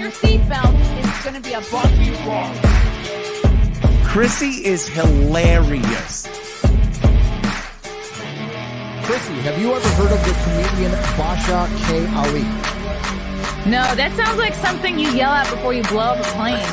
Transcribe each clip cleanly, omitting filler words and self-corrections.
your seatbelt. It's going to be a bumpy ride. Chrissie is hilarious. Chrissie, have you ever heard of the comedian Basha K. Ali? No, that sounds like something you yell out before you blow up a plane.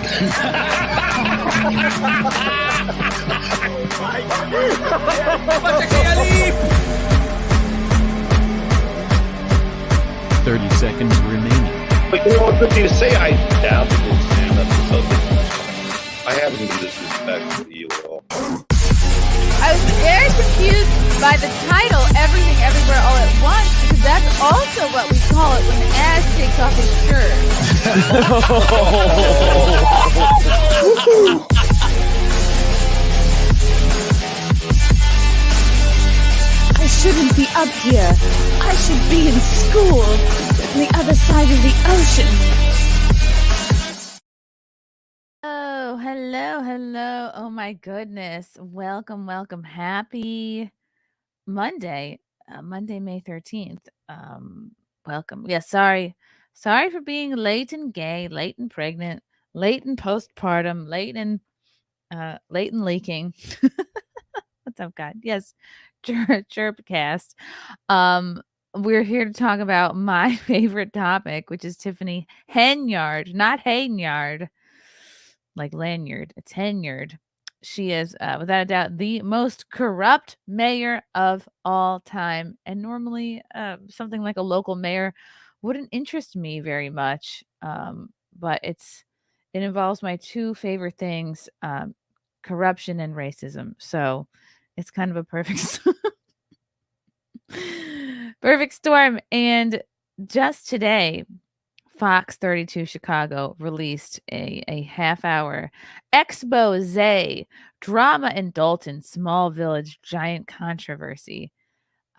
30 seconds remaining. But you know what good you say? I doubt it will stand up to something. I haven't been disrespectful to you at all. I was very confused by the title, Everything Everywhere All at Once, because that's also what we call it when Ash takes off his shirt. I shouldn't be up here. I should be in school on the other side of the ocean. Oh, hello. Oh my goodness. Welcome. Happy Monday, Monday, May 13th. Welcome. Yeah, sorry for being late and gay, late and pregnant, late and postpartum, late and leaking. What's up, God? Yes, Chirpcast. We're here to talk about my favorite topic, which is Tiffany Henyard, not Henyard, like lanyard. It's Henyard. She is, without a doubt, the most corrupt mayor of all time. And normally, something like a local mayor wouldn't interest me very much. But it involves my two favorite things, corruption and racism. So it's kind of a perfect perfect storm. And just today, Fox 32 Chicago released a half-hour expose, drama in Dolton, small village, giant controversy.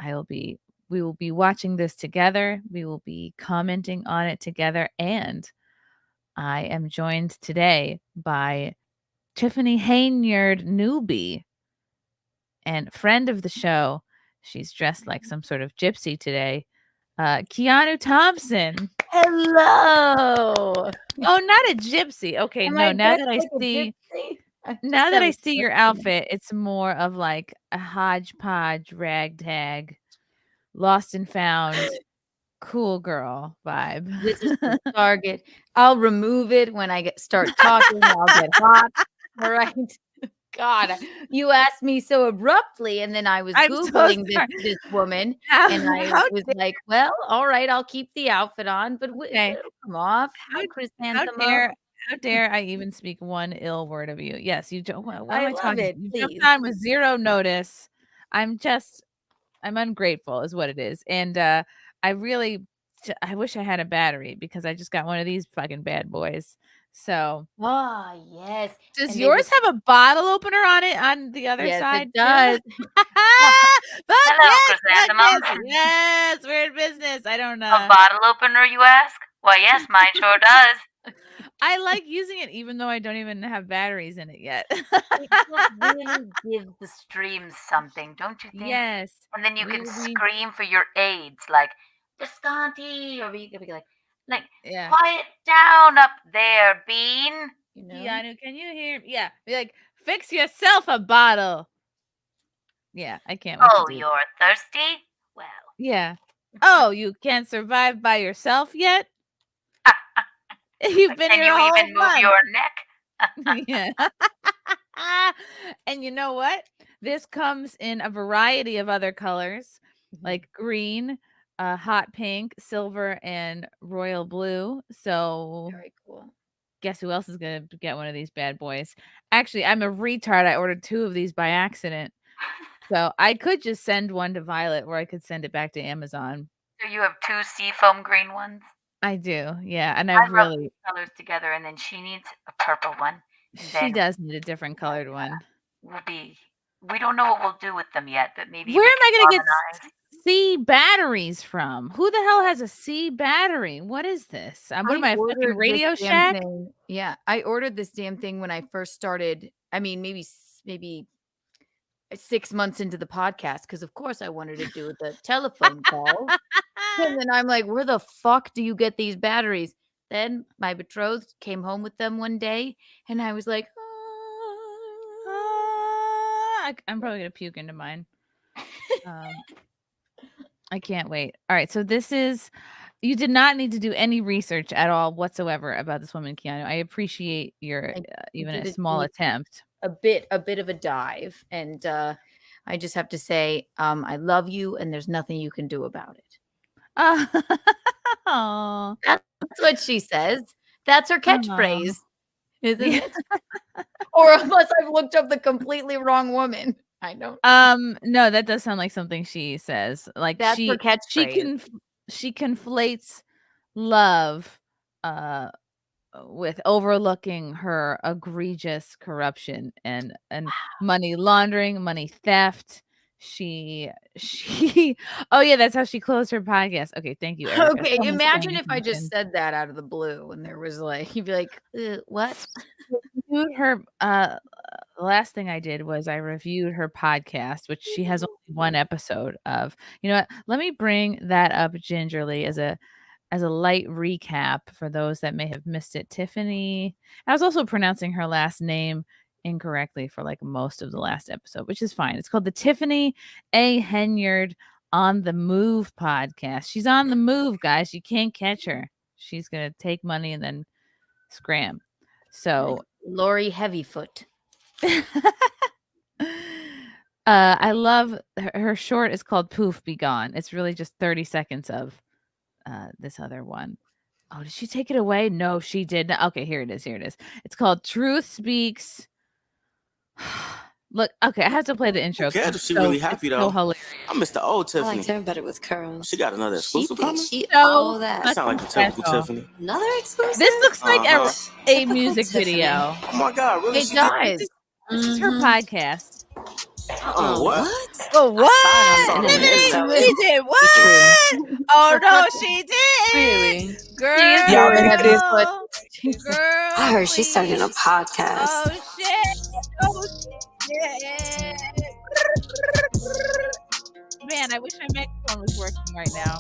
We will be watching this together. We will be commenting on it together. And I am joined today by Tiffany Henyard newbie and friend of the show. She's dressed like some sort of gypsy today. Keanu Thompson. Hello. Oh, not a gypsy. Okay, now that I see your outfit, it's more of like a hodgepodge, ragtag, lost and found, cool girl vibe. This is the target. I'll remove it when I start talking. I'll get hot. All right. God, you asked me so abruptly, and then I was Googling this woman, and I was like, well, all right, I'll keep the outfit on, but come off. How dare I even speak one ill word of you? Yes, you don't. Why am I talking? It, you jumped on with zero notice. I'm ungrateful is what it is. And I wish I had a battery because I just got one of these fucking bad boys. So, yes. Does yours have a bottle opener on it on the other side? It does. Hello, yes, we're in business. I don't know. A bottle opener, you ask? Why, yes, mine sure does. I like using it even though I don't even have batteries in it yet. It really gives the stream something, don't you think? Yes. And then you can scream for your aides, like, Visconti, or you could be like, quiet down up there, Bean. You know? Keanu, can you hear? Yeah, be like, fix yourself a bottle. Yeah, I can't wait to do you're thirsty? Well. Yeah. Oh, you can't survive by yourself yet? You've been here all month. Can you even move your neck? Yeah. And you know what? This comes in a variety of other colors, like green, hot pink, silver, and royal blue. So very cool. Guess who else is going to get one of these bad boys? Actually, I'm a retard. I ordered 2 of these by accident. So I could just send one to Violet, or I could send it back to Amazon. So you have 2 seafoam green ones? I do, yeah. And I really colors together, and then she needs a purple one. She does need a different colored one. We don't know what we'll do with them yet, but maybe. Where am I going to get C batteries from? Who the hell has a C battery? What is this? What am I, a fucking Radio Shack? Yeah, I ordered this damn thing when I first started. I mean, maybe 6 months into the podcast, because of course I wanted to do the telephone call. And then I'm like, where the fuck do you get these batteries? Then my betrothed came home with them one day, and I was like, I'm probably gonna puke into mine. I can't wait. All right, so this is. You did not need to do any research at all whatsoever about this woman, Keanu. I appreciate your even a small attempt. A bit of a dive, and I just have to say, I love you, and there's nothing you can do about it. Oh, that's what she says. That's her catchphrase, isn't it? Or unless I've looked up the completely wrong woman. I don't. No, that does sound like something she says. Like that's her catchphrase. She conflates love with overlooking her egregious corruption and money laundering, money theft. She oh yeah, that's how she closed her podcast. Okay, thank you, Erica. Okay, imagine if I just said that out of the blue and there was like, you'd be like, what? Her the last thing I did was I reviewed her podcast, which she has only one episode of. You know what? Let me bring that up gingerly as a light recap for those that may have missed it. Tiffany, I was also pronouncing her last name incorrectly for like most of the last episode, which is fine. It's called the Tiffany Henyard on the Move podcast. She's on the move, guys. You can't catch her. She's going to take money and then scram. So Lori Heavyfoot. I love her short is called Poof Be Gone. It's really just 30 seconds of this other one. Oh, did she take it away? No, she did not. Okay, here it is. It's called Truth Speaks. Look, okay, I have to play the intro. Yeah, she's really happy though. So hilarious. I miss the old Tiffany. I liked her better with curls. She got another exclusive coming. All that. That sound like the typical Tiffany. Another exclusive. This looks like a music video. Oh my God, really? It does. This is her podcast. Oh, what? Oh, what? She did what? Oh, no, she did. Really? Girl. I heard she's starting a podcast. Oh, shit. Man, I wish my microphone was working right now.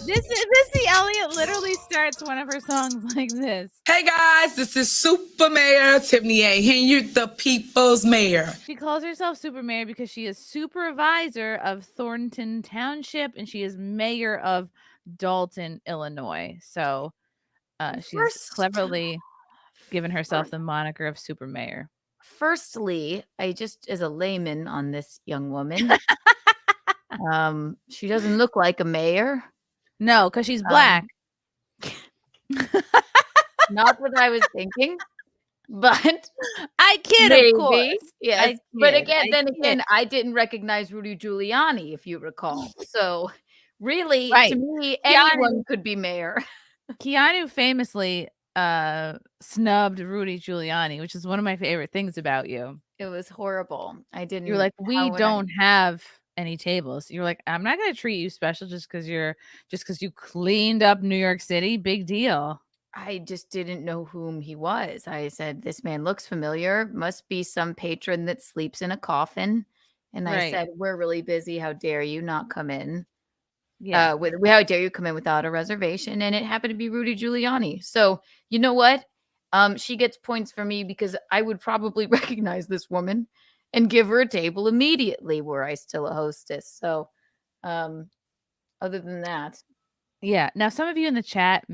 Missy Elliott literally starts one of her songs like this. Hey guys, this is Super Mayor Tiffany Henyard, the People's Mayor. She calls herself Super Mayor because she is supervisor of Thornton Township and she is mayor of Dolton, Illinois. So she's cleverly given herself the moniker of Super Mayor. Firstly, I just, as a layman on this young woman, she doesn't look like a mayor. No, because she's black. Not what I was thinking, but I kid, maybe. Of course. Yes, but again, I didn't recognize Rudy Giuliani, if you recall. So, really, to me, anyone could be mayor. Keanu famously snubbed Rudy Giuliani, which is one of my favorite things about you. It was horrible. I didn't. You're like, we don't have any tables. You're like, I'm not gonna treat you special just because you cleaned up New York City. Big deal. I just didn't know whom he was. I said, this man looks familiar. Must be some patron that sleeps in a coffin. And I said, we're really busy. How dare you not come in? Yeah. How dare you come in without a reservation? And it happened to be Rudy Giuliani. So you know what? She gets points for me because I would probably recognize this woman and give her a table immediately were I still a hostess. So other than that. Yeah. Now, some of you in the chat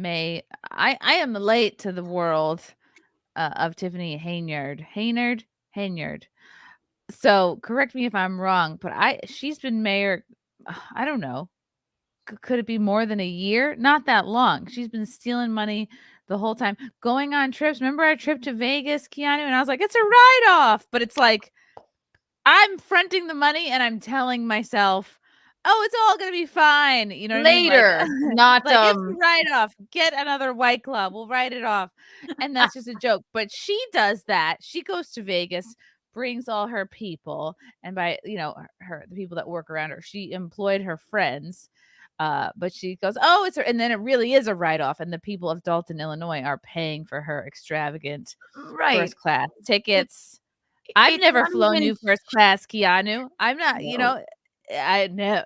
I am late to the world of Tiffany Henyard. So correct me if I'm wrong, but she's been mayor, I don't know. Could it be more than a year? Not that long. She's been stealing money the whole time, going on trips. Remember our trip to Vegas, Keanu? And I was like, it's a write-off. But it's like, I'm fronting the money and I'm telling myself, oh, it's all going to be fine. You know, later, what I mean? not like it's a write-off. Get another White Club. We'll write it off. And that's just a joke. But she does that. She goes to Vegas, brings all her people. And by, the people that work around her, she employed her friends. But she goes, oh, and then it really is a write-off. And the people of Dolton, Illinois are paying for her extravagant first class tickets. I've never flown you first class, Keanu. I'm not, I know.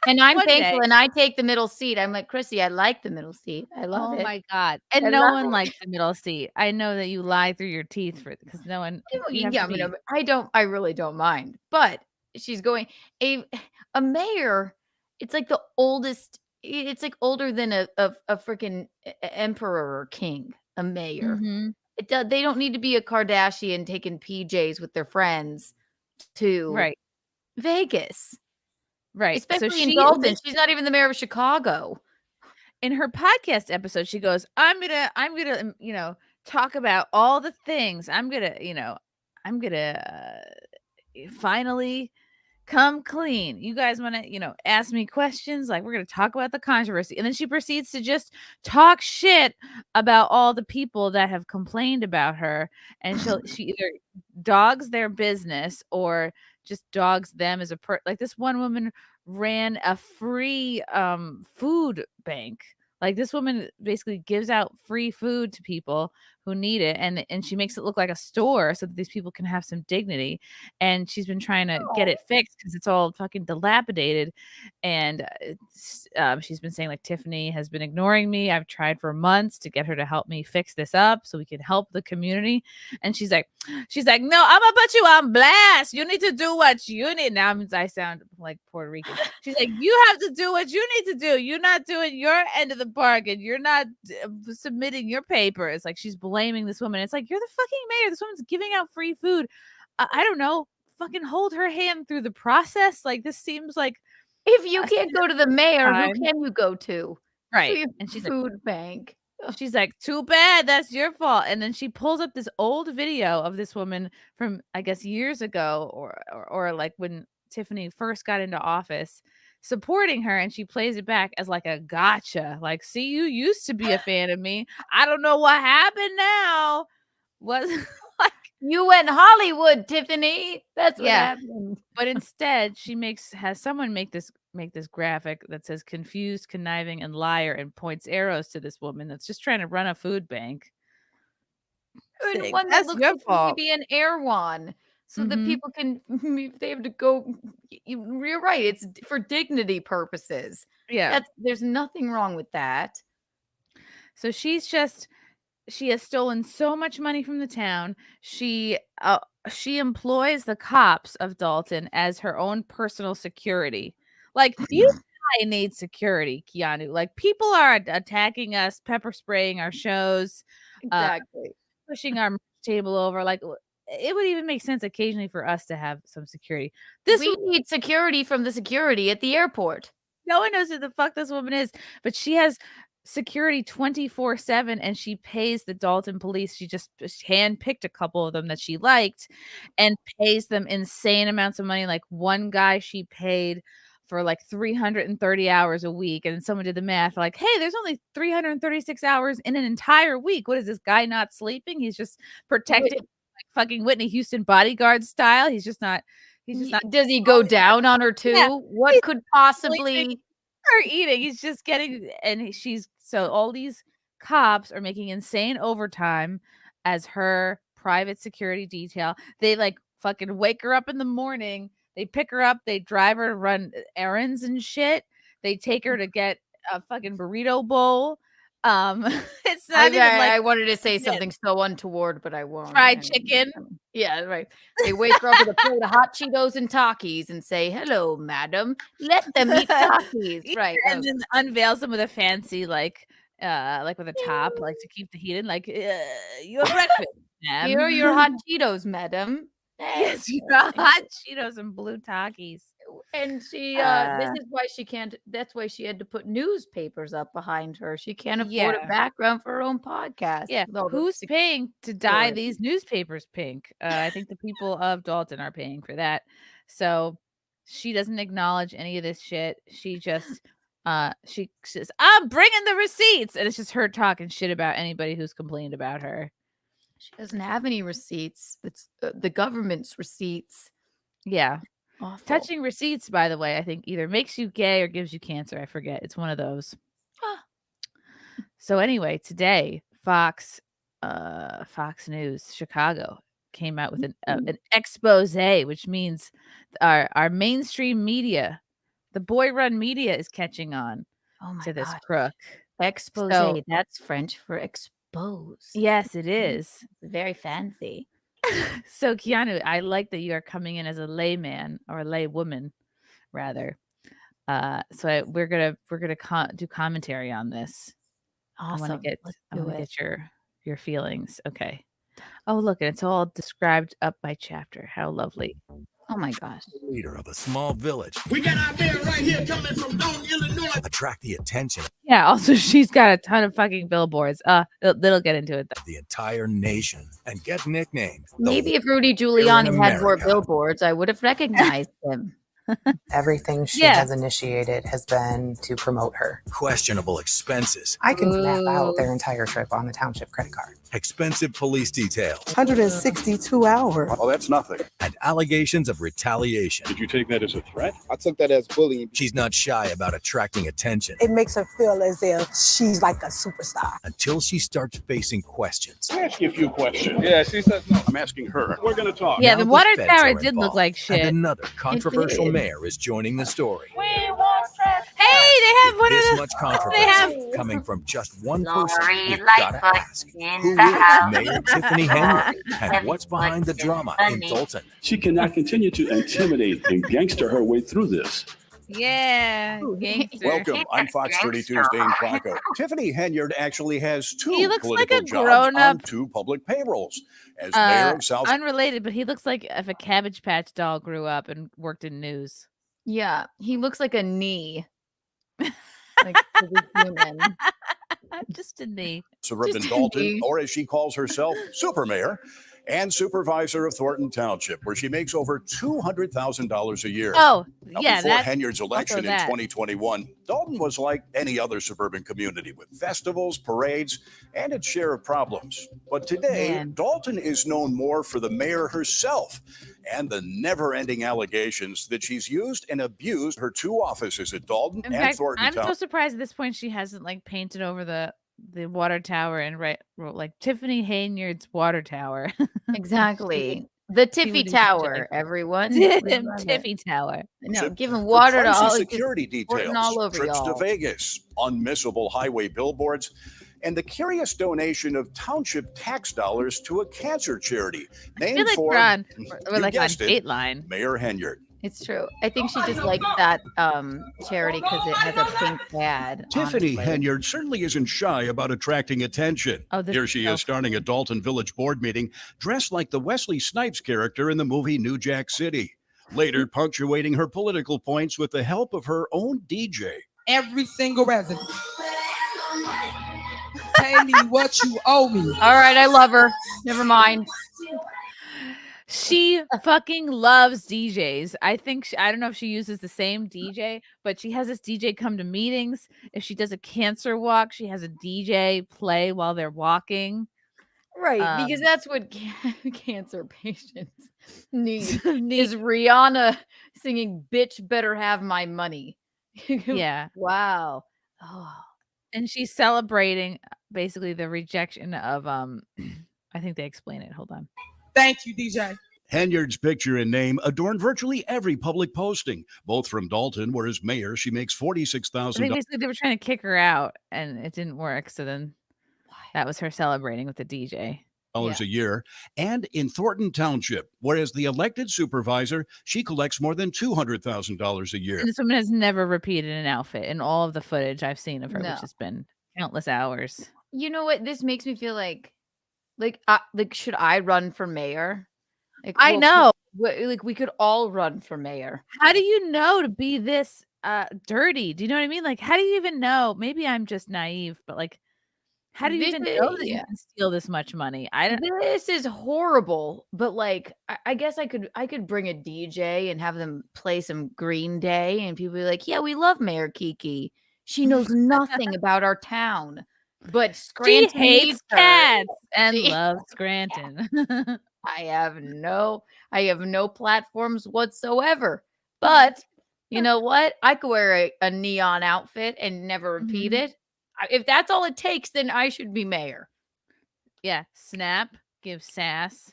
And I'm thankful, and I take the middle seat. I'm like, Chrissie, I like the middle seat. I love it. Oh my God. And no one likes the middle seat. I know that you lie through your teeth because no one. I really don't mind. But she's going a mayor. It's like the oldest. It's like older than a freaking emperor or king. A mayor. Mm-hmm. They don't need to be a Kardashian taking PJs with their friends to Vegas. Right. Especially in Dolton. She's not even the mayor of Chicago. In her podcast episode, she goes, I'm gonna, talk about all the things. I'm gonna finally come clean. You guys want to, ask me questions? Like, we're going to talk about the controversy. And then she proceeds to just talk shit about all the people that have complained about her. And she either dogs their business or just dogs them as a like this one woman ran a free food bank. Like, this woman basically gives out free food to people who need it, and she makes it look like a store so that these people can have some dignity. And she's been trying to get it fixed because it's all fucking dilapidated. And she's been saying, like, Tiffany has been ignoring me. I've tried for months to get her to help me fix this up so we can help the community. And she's like, no, I'm gonna put you on blast. You need to do what you need. Now I sound like Puerto Rican. She's like, you have to do what you need to do. You're not doing your end of the bargain. You're not submitting your papers. Like, she's blaming this woman. It's like, you're the fucking mayor. This woman's giving out free food. I don't know. Fucking hold her hand through the process. Like, this seems like, if you can't go to the mayor, who can you go to? Right. And she's food bank. She's like, too bad, that's your fault. And then she pulls up this old video of this woman from, I guess, years ago or like when Tiffany first got into office, supporting her, and she plays it back as like a gotcha. Like, see, you used to be a fan of me. I don't know what happened now. Was like, you went Hollywood, Tiffany. That's what happened. But instead, she has someone make this graphic that says confused, conniving, and liar, and points arrows to this woman that's just trying to run a food bank. And one that looks like maybe an Erewhon. So that people can, if they have to go, you're right. It's for dignity purposes. Yeah. There's nothing wrong with that. So she has stolen so much money from the town. She employs the cops of Dolton as her own personal security. Like, you need security, Keanu. Like, people are attacking us, pepper spraying our shows, exactly, pushing our table over. Like, it would even make sense occasionally for us to have some security. We need security from the security at the airport. No one knows who the fuck this woman is, but she has security 24/7, and she pays the Dolton police. She just handpicked a couple of them that she liked and pays them insane amounts of money. Like, one guy she paid for like 330 hours a week, and someone did the math, like, hey, there's only 336 hours in an entire week. What is this guy not sleeping? He's just protecting like fucking Whitney Houston bodyguard style. He's just not. Does he go down on her too? Yeah, what could possibly her eating? He's just getting, and so all these cops are making insane overtime as her private security detail. They like fucking wake her up in the morning. They pick her up. They drive her to run errands and shit. They take her to get a fucking burrito bowl. It's not even like I wanted to say something so untoward, but I won't. Fried chicken. Yeah, right. They wake her up with a plate of hot Cheetos and Takis and say, "Hello, madam. Let them eat Takis." Right. And then unveils them with a fancy like with a top, like to keep the heat in. Like, your breakfast, ma'am. Here are your hot Cheetos, madam. Yes, your hot Cheetos and blue Takis. And she this is why she can't. That's why she had to put newspapers up behind her. She can't afford a background for her own podcast. Yeah, who's paying to dye these newspapers pink? I think the people of Dolton are paying for that. So she doesn't acknowledge any of this shit. She just she says, "I'm bringing the receipts," and it's just her talking shit about anybody who's complained about her. She doesn't have any receipts. It's the government's receipts. Yeah. Awful. Touching receipts, by the way, I think either makes you gay or gives you cancer. I forget. It's one of those. So anyway, today Fox News Chicago came out with an expose, which means our mainstream media, The boy-run media is catching on to this crook. Expose. So, That's French for expose. Yes, it is. Very fancy. So, Keanu, I like that you are coming in as a layman or a laywoman, rather. So we're gonna do commentary on this. Awesome. I want to get your feelings. Okay. Oh, look, and it's all described up by chapter. How lovely. Oh my gosh. Leader of a small village. We got our man right here coming from Dolton, Illinois. Attract the attention. Yeah, also she's got a ton of fucking billboards. They'll get into it though. The entire nation and get nicknamed. Maybe if Rudy Giuliani had more billboards, I would have recognized him. Everything she has initiated has been to promote her. Questionable expenses. I can map out their entire trip on the Township credit card. Expensive police details. 162 hours. Oh, that's nothing. And allegations of retaliation. Did you take that as a threat? I took that as bullying. She's not shy about attracting attention. It makes her feel as if she's like a superstar. Until she starts facing questions. Let me ask you a few questions. Yeah, she said no. I'm asking her. We're going to talk. Yeah, Now the water feds tower are did look involved, like shit. And another controversial mayor is joining the story. Hey, they have one This of much the. controversy They have. coming from just one person. Lori We've gotta Lightfoot ask, in who the is house. Mayor Tiffany Henyard, and what's behind the drama in Dolton? She cannot continue to intimidate and gangster her way through this. Yeah, gangster. Welcome. I'm Fox 32's Dane Blanco. Tiffany Henyard actually has two He looks like political a jobs grown-up- on two public payrolls. As mayor of South Unrelated, but he looks like if a Cabbage Patch doll grew up and worked in news. Yeah, he looks like a knee. Like to be human. Just a knee. suburban Just Dolton, indeed. or as she calls herself, Super Mayor, and Supervisor of Thornton Township, where she makes over $200,000 a year. Oh, Now, yeah. before That's Henyard's election in that. 2021, Dolton was like any other suburban community with festivals, parades, and its share of problems. But today, Man. Dolton is known more for the mayor herself and the never-ending allegations that she's used and abused her two offices at Dolton In and fact, Thornton I'm so Township. surprised at this point she hasn't like painted over the water tower and wrote like Tiffany Henyard's water tower. Exactly. The Tiffy would do Tower, shit. everyone. Tiffy Tower. No, giving For water to pricey all security squirting details, all over trips y'all. to Vegas, unmissable highway billboards, and the curious donation of township tax dollars to a cancer charity I named feel like for, we're you like on guessed it, Dateline. Mayor Henyard. It's true. I think she just likes that charity because it has a pink pad. Tiffany honestly. Henyard certainly isn't shy about attracting attention. Oh, this Here is she so is starting a Dolton Village board meeting, dressed like the Wesley Snipes character in the movie New Jack City. Later, punctuating her political points with the help of her own DJ. Every single resident. Pay me what you owe me. All right, I love her. Never mind. She fucking loves DJs. I think I don't know if she uses the same DJ, but she has this DJ come to meetings. If she does a cancer walk, she has a DJ play while they're walking. Right, because that's what cancer patients need. Need- Is Rihanna singing "Bitch Better Have My Money"? Yeah. Wow. Oh. And she's celebrating basically the rejection of I think they explain it. Hold on. Thank you, DJ. Henyard's picture and name adorn virtually every public posting, both from Dolton, where as mayor she makes I think $46,000 basically they were trying to kick her out and it didn't work. So then that was her celebrating with the DJ. a year, and in Thornton Township, whereas the elected supervisor, she collects more than $200,000 a year. And this woman has never repeated an outfit in all of the footage I've seen of her, No. which has been countless hours. You know what? This makes me feel like should I run for mayor? Like, I know. Like we could all run for mayor. How do you know to be this dirty? Do you know what I mean? Like, how do you even know? Maybe I'm just naive, but like, how do you even know that you can steal this much money? I don't. This is horrible, but like, I guess I could bring a DJ and have them play some Green Day, and people be like, "Yeah, we love Mayor Kiki. She knows nothing about our town, but Scranton She hates needs her." cats and She- loves Scranton. I have no platforms whatsoever. But you know what? I could wear a neon outfit and never repeat Mhm. it. If that's all it takes, then I should be mayor. Yeah, snap, give sass.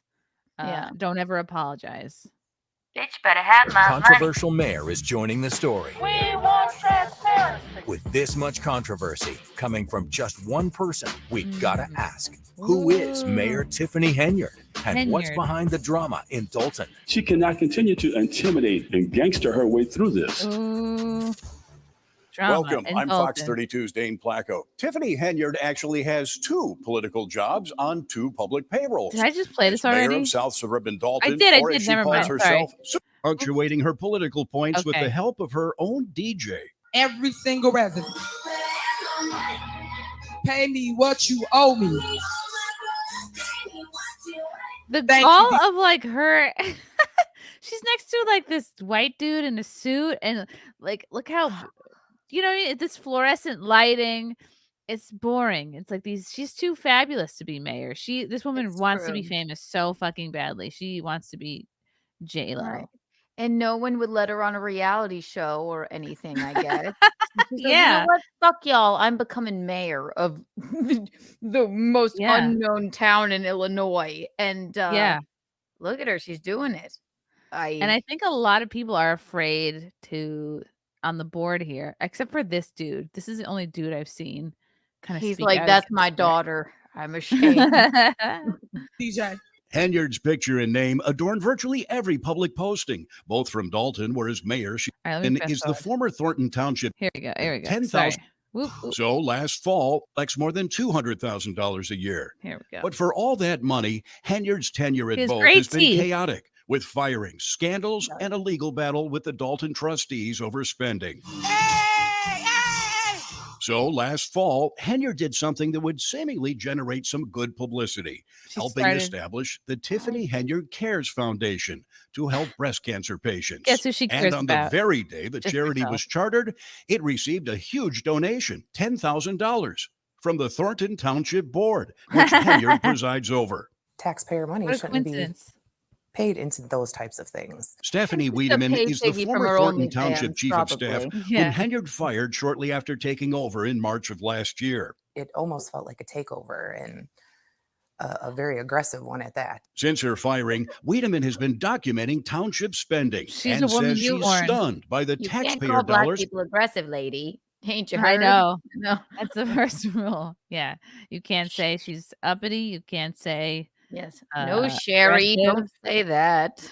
Yeah. Don't ever apologize. Bitch better have my money. Controversial mayor is joining the story. We want transparency. With this much controversy coming from just one person, we gotta ask, who is Mayor Tiffany Henyard? And what's behind the drama in Dolton? She cannot continue to intimidate and gangster her way through this. Welcome. I'm Fox 32's Dane Placco. Tiffany Henyard actually has 2 political jobs on 2 public payrolls. Did I just play this already? Mayor of South Suburban Dolton. I did. Or as she Never calls mind. herself, punctuating her political points with the help of her own DJ. Every single resident. Pay me what you owe me. All of like her she's next to like this white dude in a suit, and like look how this fluorescent lighting. It's boring. It's like she's too fabulous to be mayor. This woman wants to be famous so fucking badly. She wants to be J-Lo. Right. And no one would let her on a reality show or anything, I guess. She's like, Yeah. you know what? Fuck y'all. I'm becoming mayor of the most unknown town in Illinois. And look at her. She's doing it. And I think a lot of people are afraid on the board here, except for this dude. This is the only dude I've seen. He's like, that's my daughter. I'm ashamed. DJ. Henyard's picture and name adorn virtually every public posting, both from Dolton, where as mayor she is the former Thornton Township. Here we go. 10,000. So last fall, collects more than $200,000 a year. Here we go. But for all that money, Henyard's tenure at both great has been teeth. chaotic, with firings, scandals, and a legal battle with the Dolton trustees over spending. So last fall, Henyard did something that would seemingly generate some good publicity, helping establish the Tiffany Henyard Cares Foundation to help breast cancer patients. Guess who she cares And on about? the very day the charity herself. was chartered, it received a huge donation, $10,000, from the Thornton Township Board, which Henyard presides over. Taxpayer money What a shouldn't be coincidence. paid into those types of things. Stephanie Wiedemann is the paychecky from former her Thornton OnlyFans, Township chief of staff, Yeah. whom Henyard fired shortly after taking over in March of last year. It almost felt like a takeover, and a very aggressive one at that. Since her firing, Wiedemann has been documenting township spending She's and a woman says she's unicorn. stunned by the You can't taxpayer call black dollars. people aggressive, lady. Ain't you heard? I know. No. That's the first rule. Yeah. You can't say she's uppity. You can't say Yes. No, Sherry. aggressive. Don't say that.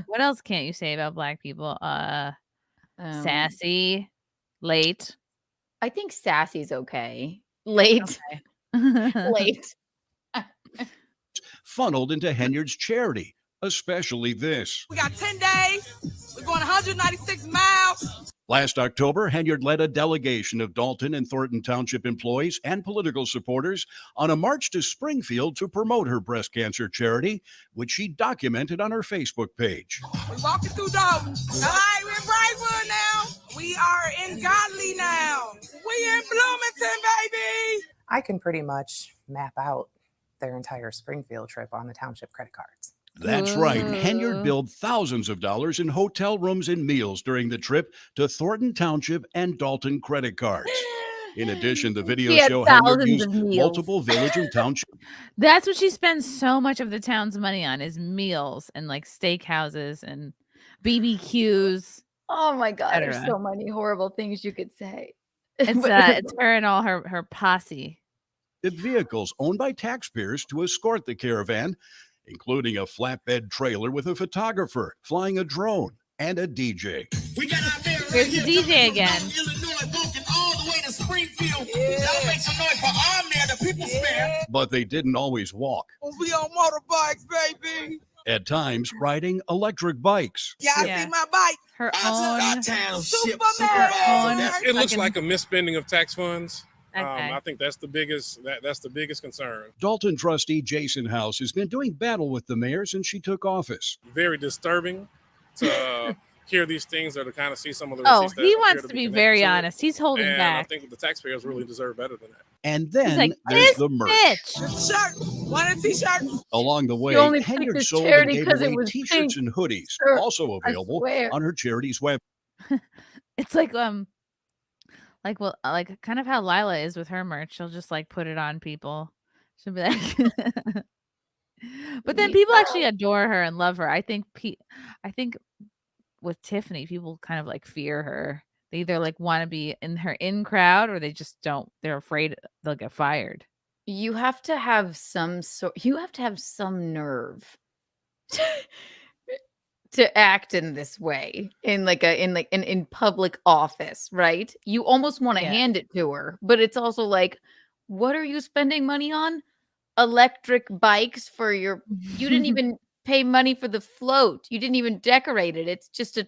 What else can't you say about black people? Sassy, late. I think sassy's okay. Late. Late. Funneled into Henyard's charity, especially this. We got 10 days. We're going 196 miles. Last October, Henyard led a delegation of Dolton and Thornton Township employees and political supporters on a march to Springfield to promote her breast cancer charity, which she documented on her Facebook page. We're walking through Dolton. All right, we're in Brightwood now. We are in Godly now. We in Bloomington, baby. I can pretty much map out their entire Springfield trip on the township credit cards. That's right. Henyard billed thousands of dollars in hotel rooms and meals during the trip to Thornton Township and Dolton credit cards. In addition, the video She had show Henyard thousands used of meals. multiple village and township. That's what she spends so much of the town's money on, is meals and like steakhouses and BBQs. Oh my God. There's Cetera. so many horrible things you could say. It's her and all her posse. Vehicles owned by taxpayers to escort the caravan, including a flatbed trailer with a photographer, flying a drone, and a DJ. We got out there. Here's the DJ again. Illinois, walking all the way to Springfield. Y'all make some noise for our mayor, the people's mayor. But they didn't always walk. We on motorbikes, baby. At times, riding electric bikes. Y'all see my bike? Her Our own. township Supervisor. It looks like a misspending of tax funds. Okay. I think that's the biggest that's the biggest concern. Dalton trustee Jason House has been doing battle with the mayor since she took office. Very disturbing to hear these things or to kind of see some of the Oh, receipts that he appear wants to be connected very to it. honest. He's holding And back. I think the taxpayers really deserve better than that. And then like, there's this the merch. bitch. Shirt. Want a t-shirt? Along the way, only picked Henyard this sold and charity gave 'cause it away was t-shirts pink. and hoodies, Sure, also I available swear. on her charity's web. It's like like kind of how Lila is with her merch. She'll just like put it on people. She'll be like But then people actually adore her and love her. I think with Tiffany, people kind of like fear her. They either like want to be in her crowd or they just don't. They're afraid they'll get fired. You have to have some nerve to act in this way in public office, right? You almost want to hand it to her, but it's also like, what are you spending money on? Electric bikes for you didn't even pay money for the float. You didn't even decorate it. It's just a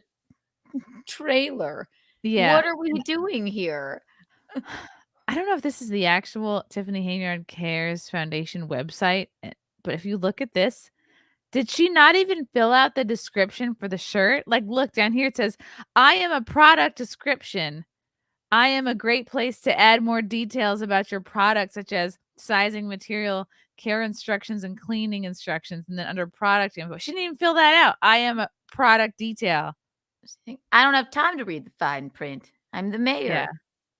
trailer. Yeah. What are we doing here? I don't know if this is the actual Tiffany Henyard Cares Foundation website, but if you look at this, did she not even fill out the description for the shirt? Like, look down here, it says, I am a product description. I am a great place to add more details about your product, such as sizing, material, care instructions, and cleaning instructions. And then under product info, she didn't even fill that out. I am a product detail. I don't have time to read the fine print. I'm the mayor. Yeah.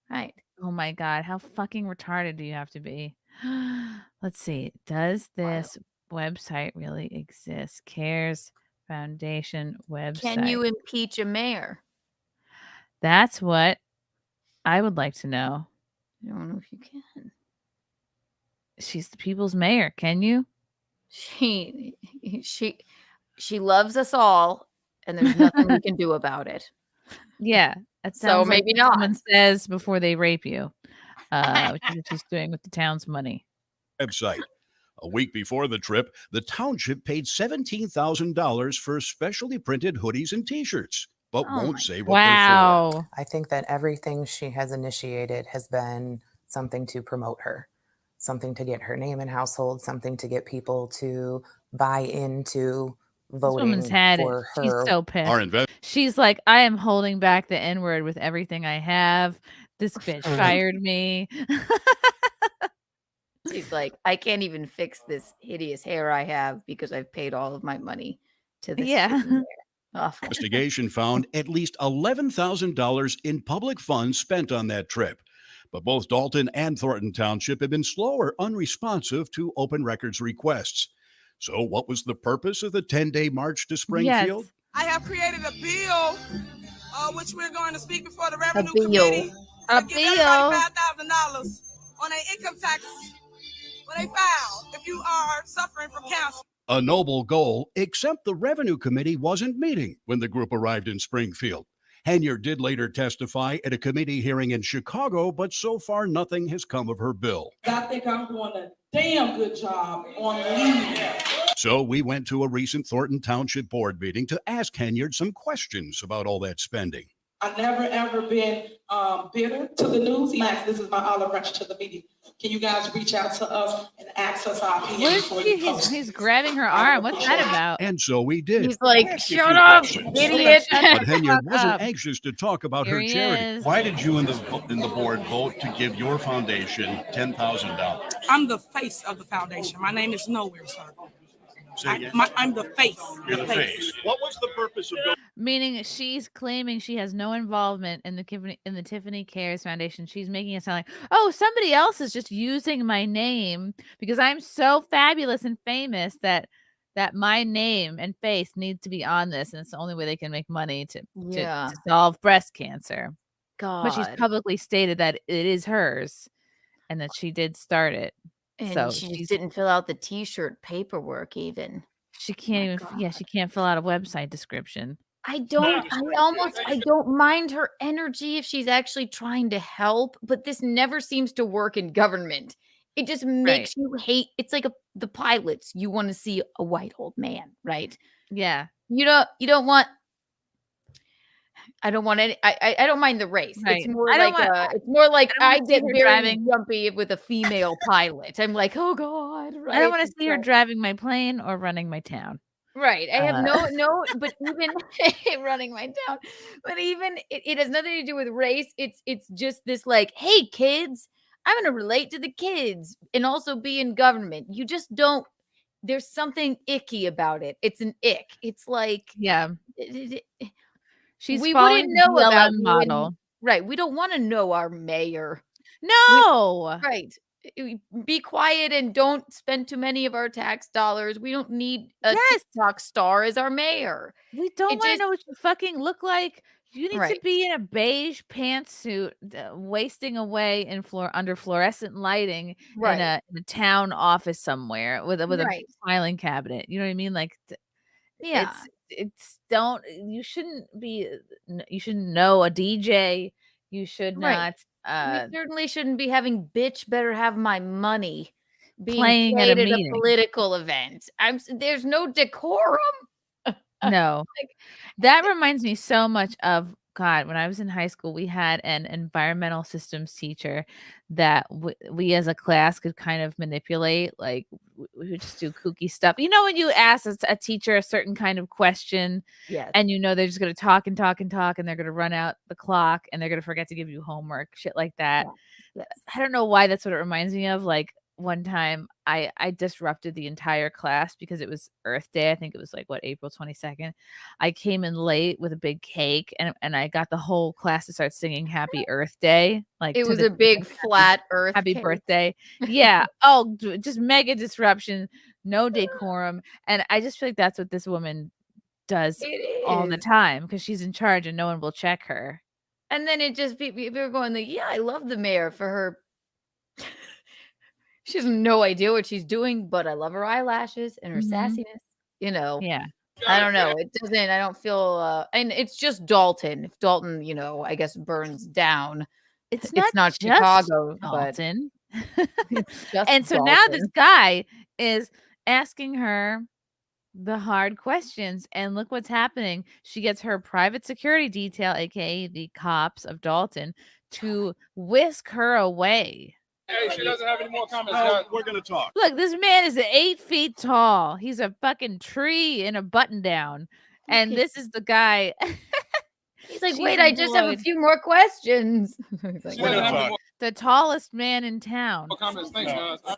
Right. Oh my God. How fucking retarded do you have to be? Let's see. Does this website really exist? Cares Foundation website. Can you impeach a mayor? That's what I would like to know. I don't know if you can. She's the people's mayor. Can you? She loves us all, and there's nothing we can do about it. Yeah. That So sounds maybe like not. someone says before they rape you. Which is what she's doing with the town's money. Website. A week before the trip, the township paid $17,000 for specially printed hoodies and T-shirts, but won't say what they're for. I think that everything she has initiated has been something to promote her, something to get her name in household, something to get people to buy into voting This woman's had for it. her. She's so pissed. She's like, I am holding back the N-word with everything I have. This bitch fired me. She's like, I can't even fix this hideous hair I have because I've paid all of my money to this. Investigation found at least $11,000 in public funds spent on that trip. But both Dolton and Thornton Township have been slow or unresponsive to open records requests. So what was the purpose of the 10-day march to Springfield? I have created a bill, which we're going to speak before the Revenue Committee. A Give bill. everybody $5,000 on their income tax when they file if you are suffering from cancer. A noble goal, except the Revenue Committee wasn't meeting when the group arrived in Springfield. Henyard did later testify at a committee hearing in Chicago, but so far nothing has come of her bill. I think I'm doing a damn good job on leave. So we went to a recent Thornton Township board meeting to ask Henyard some questions about all that spending. I've never, ever been bitter to the news. This is my olive branch to the media. Can you guys reach out to us and ask us our opinion? He's grabbing her arm. What's that about? And so we did. He's like, shut up, idiot. But Henyard wasn't anxious to talk about her charity. Why did you and the board vote to give your foundation $10,000? I'm the face of the foundation. My name is Nowhere, sir. I'm the face. You're the face. What was the purpose of going? Meaning she's claiming she has no involvement in the Tiffany Cares Foundation. She's making it sound like, oh, somebody else is just using my name because I'm so fabulous and famous that my name and face needs to be on this, and it's the only way they can make money to solve breast cancer. God. But she's publicly stated that it is hers and that she did start it. And so she just didn't fill out the T-shirt paperwork even. She can't she can't fill out a website description. I don't mind her energy if she's actually trying to help, but this never seems to work in government. It just makes you hate. It's like the pilots. You want to see a white old man, right? Yeah. You don't want. I don't want any. I don't mind the race. Right. It's more like I get very jumpy with a female pilot. I'm like, oh God, right? I don't want to see her driving my plane or running my town. Right. I have no, but even running my town, but even it has nothing to do with race. It's just this like, hey kids, I'm going to relate to the kids and also be in government. You just don't, there's something icky about it. It's an ick. It's like, we wouldn't know about model. Right. We don't want to know our mayor. No. Right. be quiet and don't spend too many of our tax dollars. We don't need a TikTok star as our mayor. We don't want to know what you fucking look like. You need to be in a beige pantsuit, wasting away in under fluorescent lighting in a town office somewhere with a filing cabinet. You know what I mean? Like, it's you shouldn't know a DJ. You should not. We certainly shouldn't be having "Bitch Better Have My Money" being playing played at a a political event. There's no decorum. No. That reminds me so much of, God, when I was in high school, we had an environmental systems teacher that we as a class could kind of manipulate. Like, we would just do kooky stuff. You know, when you ask a teacher a certain kind of question, and you know they're just going to talk and talk and talk, and they're going to run out the clock, and they're going to forget to give you homework, shit like that. I don't know why that's what it reminds me of. Like, one time I disrupted the entire class because it was Earth Day. I think it was like April 22nd. I came in late with a big cake and I got the whole class to start singing Happy Earth Day. Like, it was a big flat Earth. Happy cake. birthday. Yeah. Oh, just mega disruption, no decorum. And I just feel like that's what this woman does all the time because she's in charge and no one will check her. And then it just people are going I love the mayor for her. She has no idea what she's doing, but I love her eyelashes and her sassiness. You know, I don't know. It doesn't. I don't feel. And it's just Dolton. If Dolton, I guess burns down, it's not Chicago, Dolton. But and so now this guy is asking her the hard questions, and look what's happening. She gets her private security detail, aka the cops of Dolton, to whisk her away. Hey, she doesn't have any more comments. We're going to talk. Look, this man is 8 feet tall. He's a fucking tree in a button down. And this is the guy. He's like, wait, I just have a few more questions. The tallest man in town.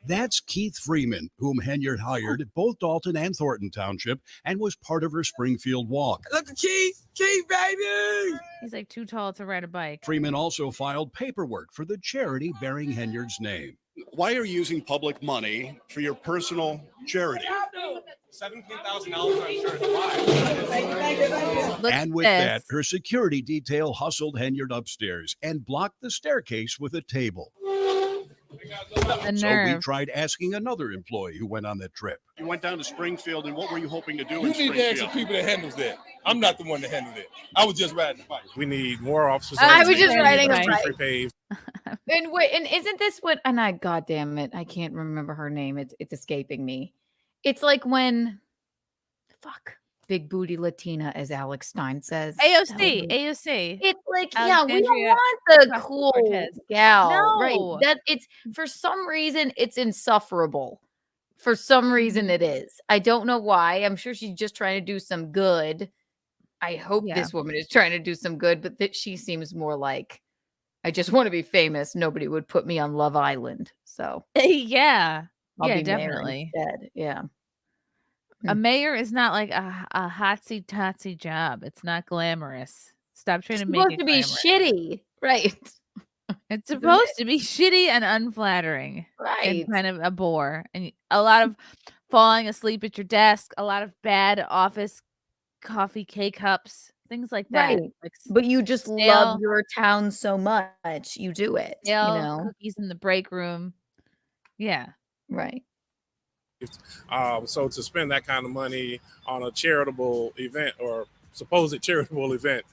That's Keith Freeman, whom Henyard hired at both Dolton and Thornton Township and was part of her Springfield walk. Look at Keith, baby. He's like too tall to ride a bike. Freeman also filed paperwork for the charity bearing Henyard's name. Why are you using public money for your personal charity? $17,000 on insurance. And with that, her security detail hustled Henyard upstairs and blocked the staircase with a table. So we tried asking another employee who went on that trip. You went down to Springfield, and what were you hoping to do You in need Springfield? to ask the people that handles that. I'm not the one that handled it. I was just riding the bike. We need more officers. I was just riding a bike. Paved. And wait, and isn't this what? And God damn it, I can't remember her name. It's escaping me. It's like when, Big Booty Latina, as Alex Stein says. AOC. It's like, we don't want the cool gal, right? That it's for some reason it's insufferable. For some reason it is. I don't know why. I'm sure she's just trying to do some good. I hope this woman is trying to do some good, but that she seems more like, I just want to be famous. Nobody would put me on Love Island. So I'll be definitely instead. Yeah. A mayor is not like a hotsy-totsy job. It's not glamorous. Stop trying to make it glamorous. Shitty. Right. It's supposed to be shitty and unflattering. Right. And kind of a bore. And a lot of falling asleep at your desk, a lot of bad office coffee K-cups, things like that. Right. Like, but you just love your town so much. You do it. Cookies in the break room. Yeah. Right. So to spend that kind of money on a charitable event or supposed charitable event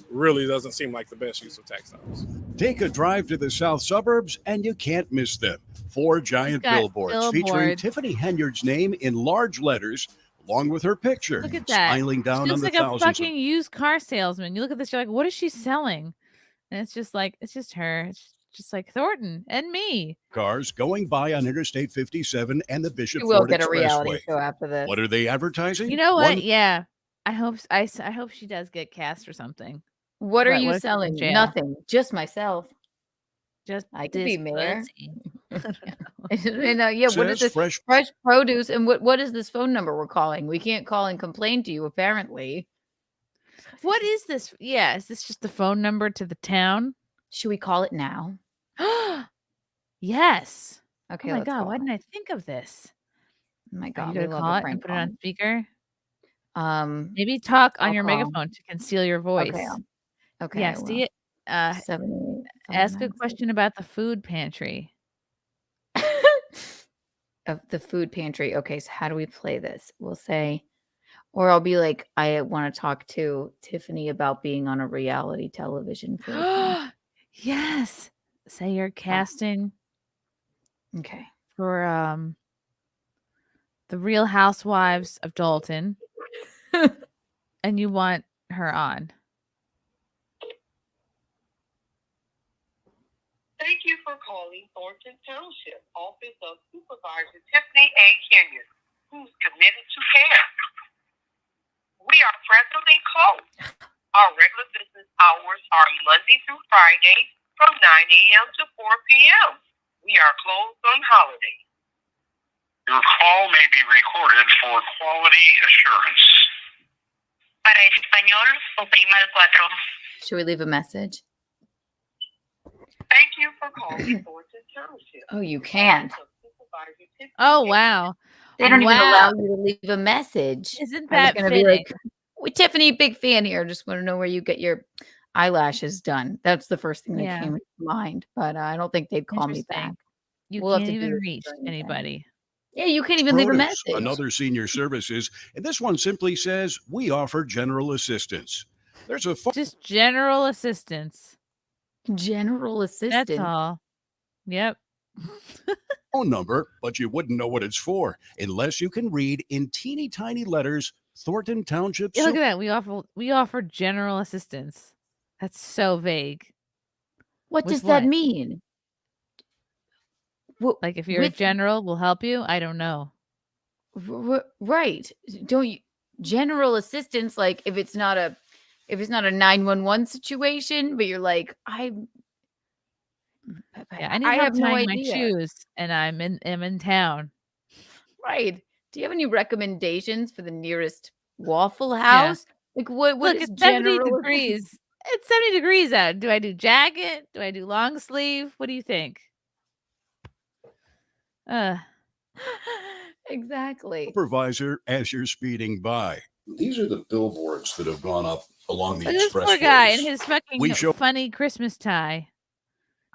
really doesn't seem like the best use of tax dollars. Take a drive to the south suburbs and you can't miss them. 4 giant billboards featuring Tiffany Henyard's name in large letters, along with her picture. Look at that. Smiling down she on looks the like thousands. A fucking used car salesman. You look at this, you're like, what is she selling? And it's just her. It's just like Thornton and me. Cars going by on Interstate 57 and the Bishop We'll Ford get Expressway. a reality show after this. What are they advertising? You know what? Yeah. I hope she does get cast or something. What are you selling? Nothing. Just myself. Just I could be mayor. What is this? Fresh produce. And what is this phone number we're calling? We can't call and complain to you, apparently. What is this? Yeah, is this just the phone number to the town? Should we call it now? Yes. Okay, Oh my let's God, call why her. didn't I think of this? Oh my Are God, you we gonna love call a it and prank put it on call. speaker? Maybe Maybe talk on I'll your call. megaphone to conceal your Okay, voice. okay, Yeah, I will. see it. 78596. Ask a question about the food pantry. Of the food pantry. Okay, so how do we play this? We'll say, or I'll be like, I want to talk to Tiffany about being on a reality television program. Yes. Say you're casting Okay. for the Real Housewives of Dolton, and you want her on. Thank you for calling Thornton Township Office of Supervisor Tiffany Henyard, who's committed to care. We are presently closed. Our regular business hours are Monday through Friday from 9 a.m. to 4 p.m. We are closed on holidays. Your call may be recorded for quality assurance. Para español, oprima el 4. Should we leave a message? Thank you for calling Thornton Township. Oh, you can't. Oh, wow. They don't even allow you to leave a message. Isn't I was that gonna fitting? be like, Tiffany, big fan here. Just want to know where you get your eyelashes done. That's the first thing that Yeah. came to mind. But I don't think they'd call me back. You We'll have can't to do even this reach during the day. anybody. Yeah, you can't even leave a Produce, message. another senior services, and this one simply says, we offer general assistance. There's a Just general assistance. General assistant. That's all. Yep. phone number, but you wouldn't know what it's for unless you can read in teeny tiny letters Thornton Township. Yeah, look at that. We offer general assistance. That's so vague. What With does that what? mean? Like if you're a with- general, we'll help you? I don't know. Right. Don't you general assistance, like if it's not a 911 situation, but you're like, I need I help have no tying my idea. shoes and I'm in town. Right. Do you have any recommendations for the nearest Waffle House? Like what Look, is it's 70 general degrees. It's 70 degrees out. Do I do jacket? Do I do long sleeve? What do you think? Exactly. Supervisor, as you're speeding by. These are the billboards that have gone up along the Look at this expressways. poor guy in his fucking We show funny Christmas tie.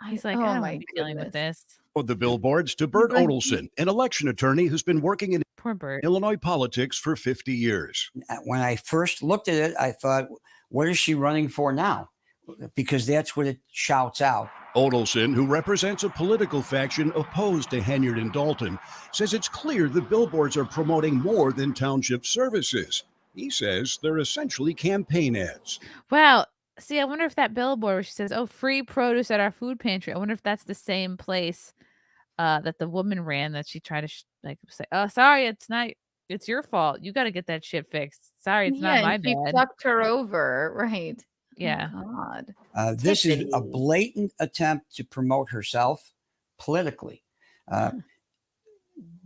He's like, oh I don't my want to be dealing with this. the billboards to Bert like- Odelson, an election attorney who's been working in Poor Bert. Illinois politics for 50 years. When I first looked at it, I thought, what is she running for now? Because that's what it shouts out. Odelson, who represents a political faction opposed to Henyard and Dolton, says it's clear the billboards are promoting more than township services. He says they're essentially campaign ads. Wow. See, I wonder if that billboard where she says, "Oh, free produce at our food pantry." I wonder if that's the same place that the woman ran that she tried to say, "Oh, sorry, it's your fault. You got to get that shit fixed. Sorry, it's not Yeah, my and she bad." fucked her over. Right. Yeah. Oh, God. This is a Tiffany. blatant attempt to promote herself politically.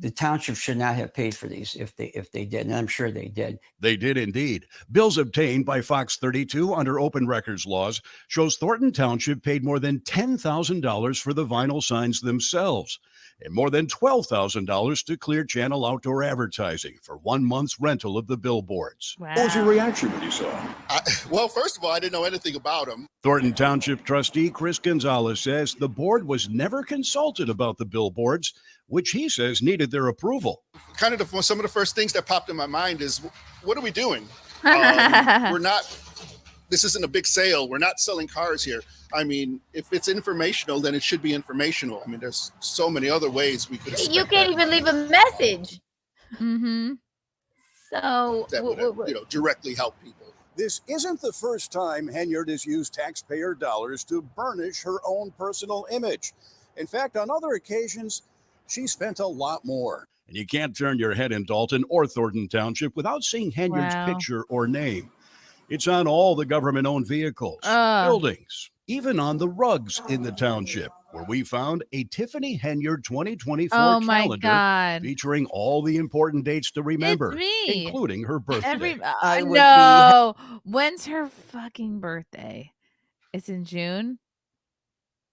The township should not have paid for these if they did, and I'm sure they did. They did indeed. Bills obtained by Fox 32 under open records laws shows Thornton Township paid more than $10,000 for the vinyl signs themselves and more than $12,000 to Clear Channel Outdoor Advertising for 1 month's rental of the billboards. Wow. What was your reaction when you saw them? Well, first of all, I didn't know anything about them. Thornton Township trustee Chris Gonzalez says the board was never consulted about the billboards, which he says needed their approval. Kind of some of the first things that popped in my mind is, what are we doing? This isn't a big sale. We're not selling cars here. I mean, if it's informational, then it should be informational. I mean, there's so many other ways we could. You can't even leave a message. Mm-hmm. So That would, directly help people. This isn't the first time Henyard has used taxpayer dollars to burnish her own personal image. In fact, on other occasions, she spent a lot more. And you can't turn your head in Dolton or Thornton Township without seeing Henyard's Wow. picture or name. It's on all the government-owned vehicles, buildings, even on the rugs in the township, where we found a Tiffany Henyard 2024 Oh my calendar God. featuring all the important dates to remember, me. including her birthday. No. When's her fucking birthday? It's in June.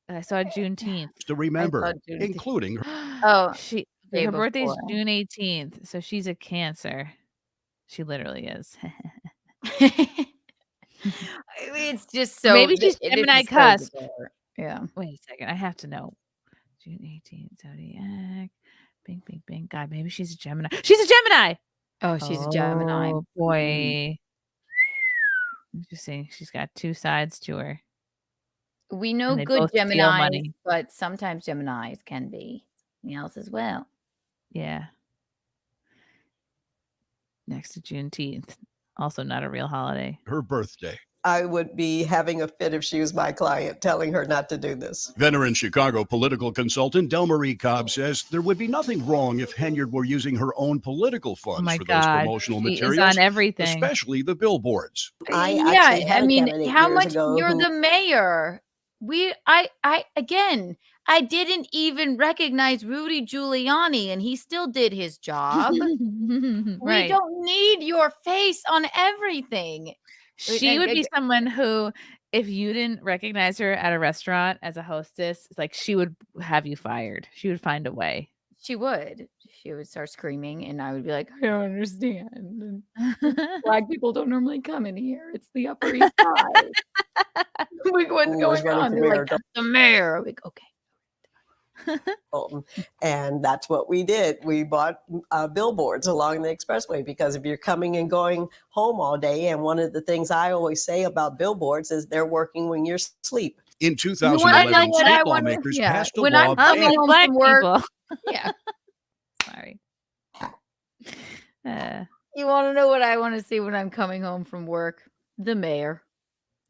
I saw Juneteenth. To remember, including Oh, her birthday's June 18th, so she's a Cancer. She literally is. It's just so. Maybe she's Gemini cusp. Yeah. Wait a second. I have to know. June 18th, Zodiac. Bing, bing, bing. God, maybe she's a Gemini. She's a Gemini. Oh, she's a Gemini. Oh, boy. Interesting. She's got two sides to her. We know good Geminis, but sometimes Geminis can be something else as well. Yeah. Next to Juneteenth. Also not a real holiday. Her birthday. I would be having a fit if she was my client, telling her not to do this. Veteran Chicago political consultant Delmarie Cobb says there would be nothing wrong if Henyard were using her own political funds for those promotional materials, on everything. especially the billboards. I mean, how much you're the mayor? I didn't even recognize Rudy Giuliani, and he still did his job. We don't need your face on everything. She would be someone who, if you didn't recognize her at a restaurant as a hostess, like she would have you fired. She would find a way. She would start screaming, and I would be like, I don't understand. Black people don't normally come in here. It's the Upper East Side. Like, what's going on? They're like, the mayor. I'm like, okay. And that's what we did. We bought billboards along the expressway, because if you're coming and going home all day, and one of the things I always say about billboards is they're working when you're asleep. In 2011, state lawmakers passed a when law I'm coming home black from work. people. Yeah. Sorry. You want to know what I want to see when I'm coming home from work? The mayor.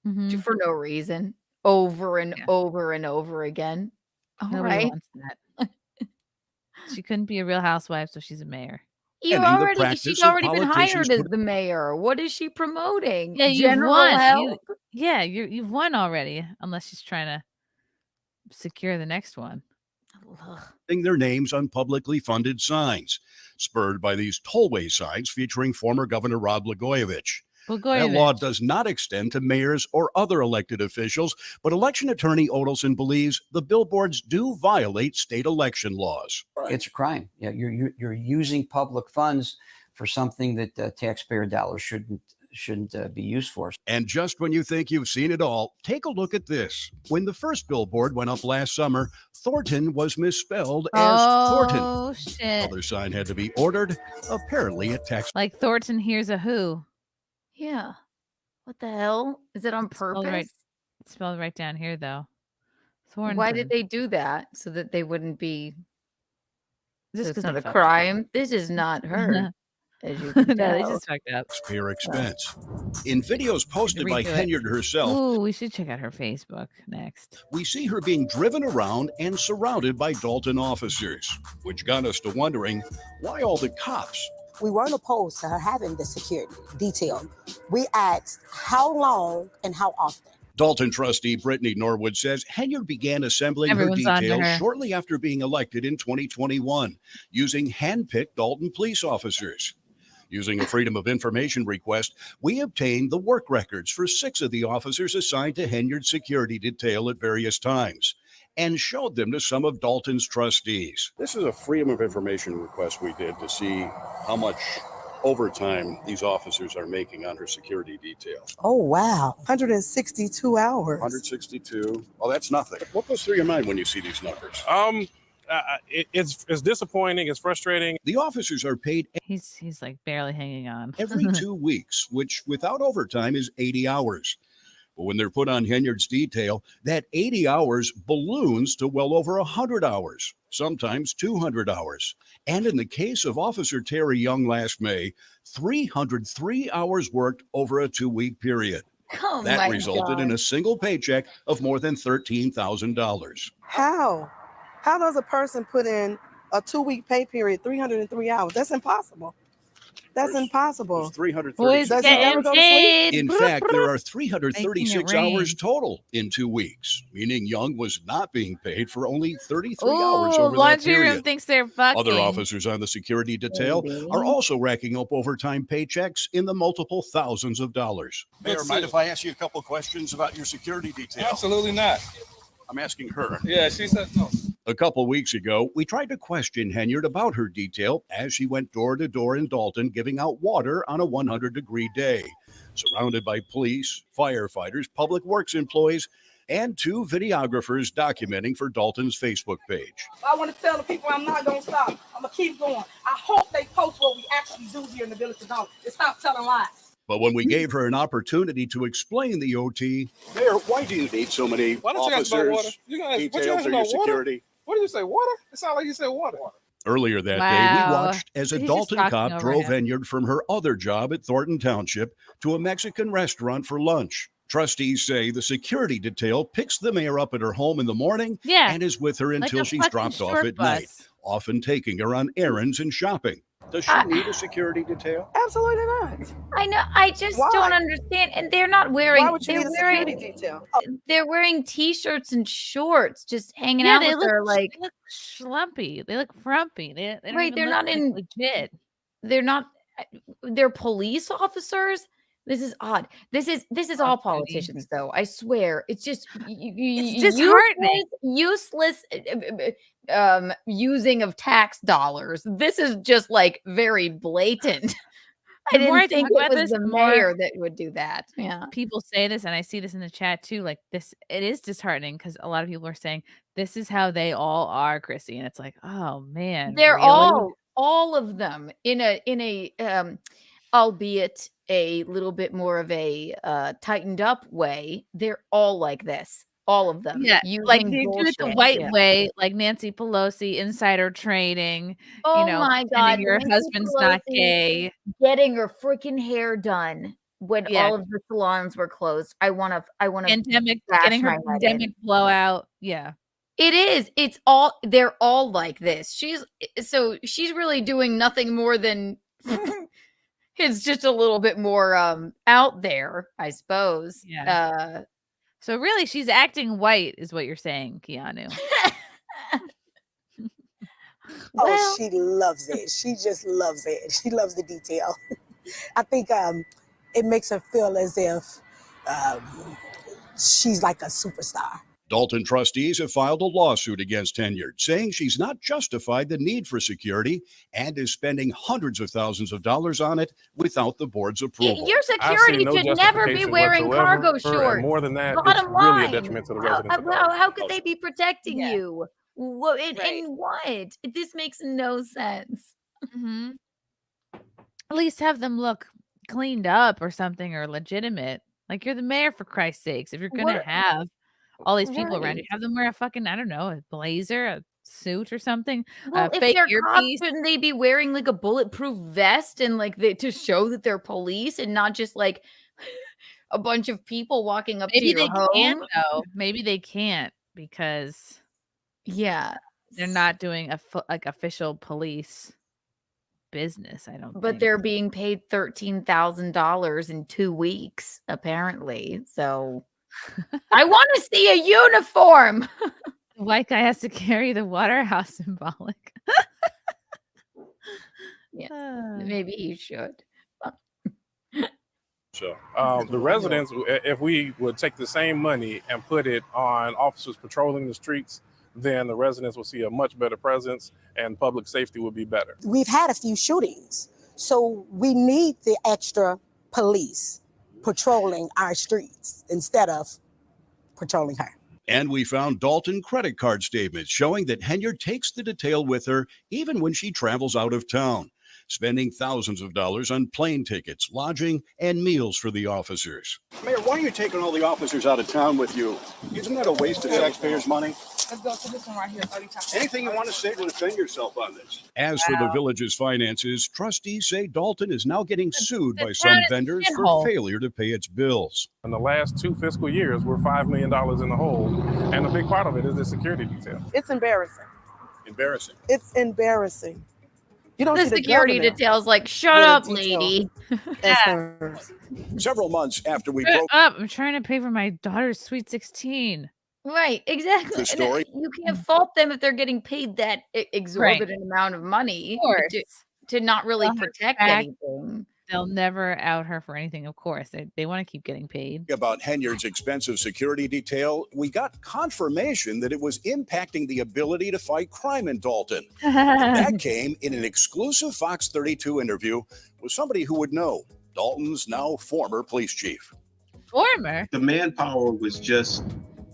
For no reason. Over and over and over again. All Nobody right. wants that. She couldn't be a real housewife, so she's a mayor. She's already been hired as the mayor. What is she promoting? Yeah, you've General won. health? You've won already, unless she's trying to secure the next one. their names on publicly funded signs, spurred by these tollway signs featuring former Governor Rod Blagojevich. That law does not extend to mayors or other elected officials, but election attorney Odelson believes the billboards do violate state election laws. It's a crime. Yeah, you're using public funds for something that taxpayer dollars shouldn't be used for. And just when you think you've seen it all, take a look at this. When the first billboard went up last summer, Thornton was misspelled as Thornton. Oh, shit. Other sign had to be ordered, apparently at tax. Like Thornton Here's a Who. Yeah. What the hell? Is it on purpose? It's spelled right down here, though. Thornton. Why did they do that? So that they wouldn't be... Just it's not a crime. This is not her. As you can No, tell. they just fucked up. Taxpayer expense. In videos posted by Henyard herself, ooh, we should check out her Facebook next. we see her being driven around and surrounded by Dolton officers, which got us to wondering why all the cops. We weren't opposed to her having the security detail. We asked how long and how often. Dolton trustee Brittany Norwood says Henyard began assembling Everyone's her onto details her. shortly after being elected in 2021, using hand-picked Dolton police officers. Using a Freedom of Information request, we obtained the work records for 6 of the officers assigned to Henyard's security detail at various times, and showed them to some of Dolton's trustees. This is a Freedom of Information request we did to see how much overtime these officers are making on her security detail. Oh, wow. 162 hours. 162. Oh, that's nothing. What goes through your mind when you see these numbers? It's disappointing. It's frustrating. The officers are paid. He's like barely hanging on. Every 2 weeks, which without overtime is 80 hours. But when they're put on Henyard's detail, that 80 hours balloons to well over 100 hours, sometimes 200 hours. And in the case of Officer Terry Young last May, 303 hours worked over a 2-week period. Oh, that resulted in a single paycheck of more than $13,000. How? How does a person put in a 2-week pay period, 303 hours? That's impossible. That's impossible. 336. Does he ever go to sleep? In fact, there are 336 hours total in 2 weeks, meaning Young was not being paid for only 33 hours over that laundry room period. thinks they're fucking. Other officers on the security detail are also racking up overtime paychecks in the multiple thousands of dollars. Mayor, mind if I ask you a couple questions about your security detail? Absolutely not. I'm asking her. Yeah, she said no. A couple weeks ago, we tried to question Henyard about her detail as she went door to door in Dolton giving out water on a 100-degree day, surrounded by police, firefighters, public works employees, and 2 videographers documenting for Dolton's Facebook page. I want to tell the people I'm not going to stop. I'm going to keep going. I hope they post what we actually do here in the village of Dolton and stop telling lies. But when we gave her an opportunity to explain the OT, Mayor, why do you need so many Why don't you ask about water? officers, You guys, what you details, asking or your about water? security? What did you say? Water? It sounded like you said water. Earlier that day, we watched as a Dolton cop drove Henyard from her other job at Thornton Township to a Mexican restaurant for lunch. Trustees say the security detail picks the mayor up at her home in the morning and is with her until she's dropped off at night, often taking her on errands and shopping. Does she need a security detail? Absolutely not. I know. I just don't understand. And they're not wearing. Why would you they're need a wearing. security detail? They're wearing t-shirts and shorts, just hanging Yeah, out they with her. Like look schlumpy. They look frumpy. They don't right, even they're look not like in. legit. They're not. They're police officers. This is odd. This is all politicians, though. I swear, it's just It's disheartening. useless using of tax dollars. This is just like very blatant. I The more didn't think talk it about was this, the the more mayor that would do that. Yeah. people say this, and I see this in the chat too. Like this, it is disheartening because a lot of people are saying this is how they all are, Chrissy, and it's like, oh man, They're really? all of them in a albeit a little bit more of a tightened up way. They're all like this. All of them. Yeah, like using they do it the bullshit. white Yeah. way, like Nancy Pelosi, insider trading. Oh You know, my pretending God. your Nancy husband's not Pelosi gay. getting her freaking hair done when Yeah. all of the salons were closed. I wanna Pandemic, bash getting her my head in. pandemic blowout. Yeah. It is. It's all they're all like this. She's really doing nothing more than it's just a little bit more out there, I suppose. Yeah. So really, she's acting white, is what you're saying, Keanu. Oh, she loves it. She just loves it. She loves the detail. I think it makes her feel as if she's like a superstar. Dolton trustees have filed a lawsuit against Henyard, saying she's not justified the need for security and is spending hundreds of thousands of dollars on it without the board's approval. Your security should never be wearing cargo shorts. And more than that, Bottom it's line. really a detriment to the residents. of Dolton. How could they be protecting you? What in what? This makes no sense. Mm-hmm. At least have them look cleaned up or something, or legitimate. Like, you're the mayor, for Christ's sakes. If you're gonna What- have all these people around you, Right. have them wear a fucking, I don't know, a blazer, a suit or something. Well, A if fake they're cops, earpiece. shouldn't they be wearing like a bulletproof vest and like to show that they're police and not just like a bunch of people walking up Maybe to your they home? can't though. Maybe they can't because Yeah, they're not doing like official police business. I don't but think. they're being paid $13,000 in 2 weeks, apparently. So I want to see a uniform. The white guy has to carry the Waterhouse symbolic. Yeah, maybe he should. So the residents, if we would take the same money and put it on officers patrolling the streets, then the residents will see a much better presence and public safety will be better. We've had a few shootings, so we need the extra police patrolling our streets instead of patrolling her. And we found Dolton credit card statements showing that Henyard takes the detail with her even when she travels out of town, spending thousands of dollars on plane tickets, lodging, and meals for the officers. Mayor, why are you taking all the officers out of town with you? Isn't that a waste of taxpayers' money? Let's go to this one right here. 30 times. Anything you want to say to defend yourself on this? As for the village's finances, trustees say Dolton is now getting sued by some vendors for failure to pay its bills. In the last 2 fiscal years, we're $5 million in the hole, and a big part of it is the security detail. It's embarrassing. Embarrassing. It's embarrassing. You don't The see the security governor details like, shut with a up, detail lady. as hers. Several months after we Shut broke up. I'm trying to pay for my daughter's sweet 16. Right, exactly. The And story- you can't fault them if they're getting paid that exorbitant amount of money Of course. to not really They'll have protect back- anything. They'll never out her for anything, of course. They want to keep getting paid. About Henyard's expensive security detail, we got confirmation that it was impacting the ability to fight crime in Dolton. That came in an exclusive Fox 32 interview with somebody who would know, Dolton's now former police chief. Former? The manpower was just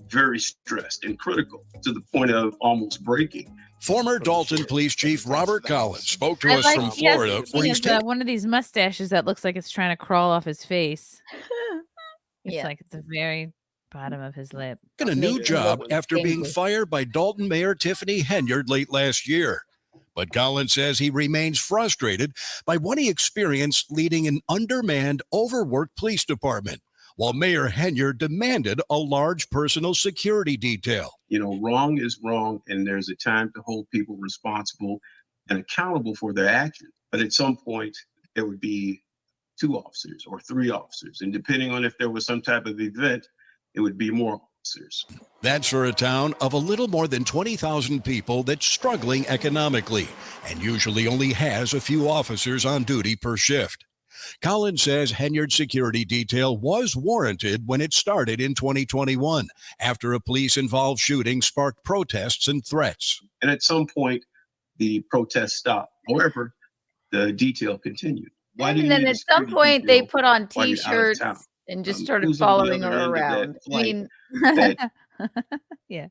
very stressed and critical to the point of almost breaking. Former Dolton Police Chief Robert Collins spoke to us from Yes, Florida. he has one of these mustaches that looks like it's trying to crawl off his face. It's like it's the very bottom of his lip. Got a new job after being fired by Dolton Mayor Tiffany Henyard late last year. But Collins says he remains frustrated by what he experienced leading an undermanned, overworked police department, while Mayor Henyard demanded a large personal security detail. You know, wrong is wrong, and there's a time to hold people responsible and accountable for their action. But at some point, there would be 2 officers or 3 officers, and depending on if there was some type of event, it would be more officers. That's for a town of a little more than 20,000 people that's struggling economically and usually only has a few officers on duty per shift. Collins says Henyard's security detail was warranted when it started in 2021, after a police-involved shooting sparked protests and threats. And at some point, the protests stopped. However, the detail continued. And then at some point, they put on T-shirts and just started following her around. I mean, yeah,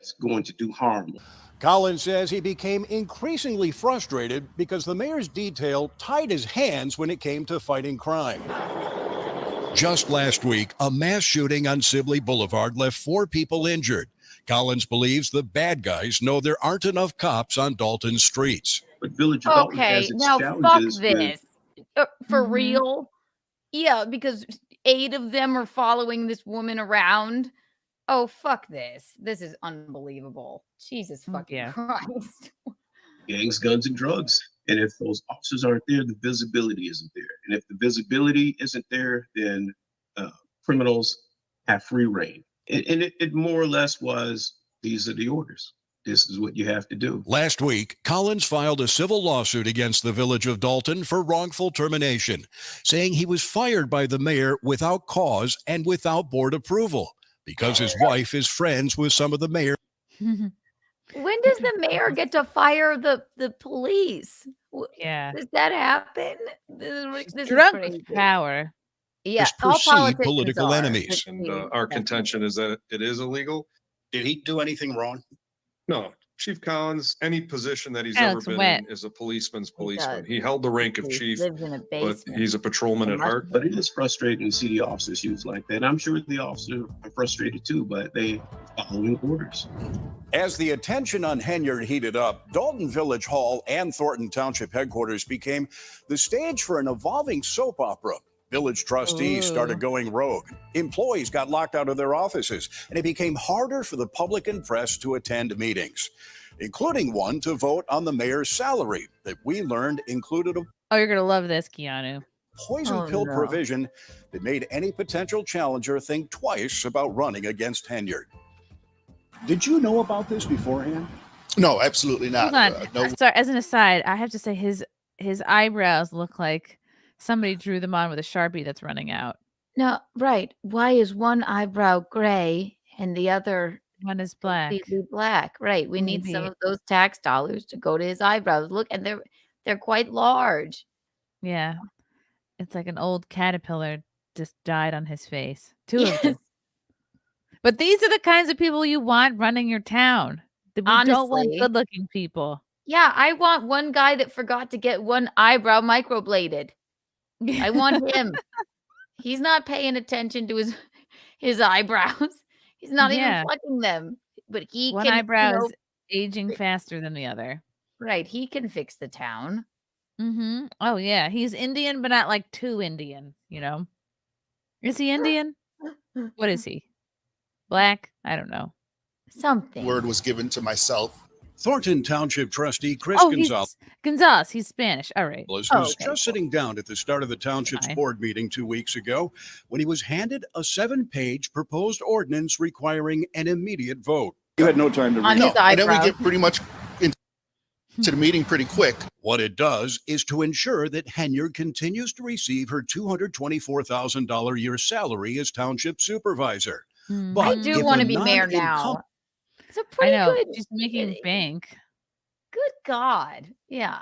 it's going to do harm. Collins says he became increasingly frustrated because the mayor's detail tied his hands when it came to fighting crime. Just last week, a mass shooting on Sibley Boulevard left 4 people injured. Collins believes the bad guys know there aren't enough cops on Dolton's streets. But Village of Dolton okay, has its now fuck challenges this. For real? Yeah, because 8 of them are following this woman around. Oh, fuck this. This is unbelievable. Jesus fucking Christ. Gangs, guns, and drugs. And if those officers aren't there, the visibility isn't there. And if the visibility isn't there, then criminals have free reign. And it more or less was, these are the orders. This is what you have to do. Last week, Collins filed a civil lawsuit against the Village of Dolton for wrongful termination, saying he was fired by the mayor without cause and without board approval, because his wife is friends with some of the mayor. When does the mayor get to fire the police? Yeah. Does that happen? This is Drunk crazy. Power. Yeah, Is all perceived politicians political are. enemies. And our contention is that it is illegal. Did he do anything wrong? No, Chief Collins, any position that he's Yeah, ever it's been wet. in is a policeman's policeman. does. He held the rank of He chief, lives in a but basement. he's a patrolman at heart. But it is frustrating to see the officers used like that. I'm sure the officers are frustrated too, but they following orders. As the attention on Henyard heated up, Dolton Village Hall and Thornton Township headquarters became the stage for an evolving soap opera. Village trustees started going rogue. Employees got locked out of their offices, and it became harder for the public and press to attend meetings, including one to vote on the mayor's salary that we learned included a Oh, you're going to love this, Keanu. poison pill provision that made any potential challenger think twice about running against Henyard. Did you know about this beforehand? No, absolutely not. Hold on. No. Sorry, as an aside, I have to say his eyebrows look like somebody drew them on with a Sharpie that's running out. No, right. Why is one eyebrow gray and the other one is black? Completely black. Right. We need some Maybe. of those tax dollars to go to his eyebrows. Look, and they're quite large. Yeah. It's like an old caterpillar just died on his face. 2 of them. But these are the kinds of people you want running your town. We don't want Honestly. good-looking people. Yeah, I want one guy that forgot to get one eyebrow microbladed. I want him. He's not paying attention to his eyebrows. He's not even plucking them. But he One can, eyebrow is aging faster than the other. Right. He can fix the town. Mm-hmm. Oh, yeah. He's Indian, but not like too Indian, you know? Is he Indian? What is he? Black? I don't know. Something. Word was given to myself. Thornton Township trustee Chris Gonzalez Gonzalez. He's Spanish. All right. was just sitting down at the start of the township's board meeting 2 weeks ago when he was handed a 7-page proposed ordinance requiring an immediate vote. You had no time to On his And then we eyebrow. get pretty much into to the meeting pretty quick. What it does is to ensure that Henyard continues to receive her $224,000 a year salary as Township Supervisor. But I do if want a to be mayor non-incum- now. It's a I pretty know. good. She's making bank. Good God. Yeah.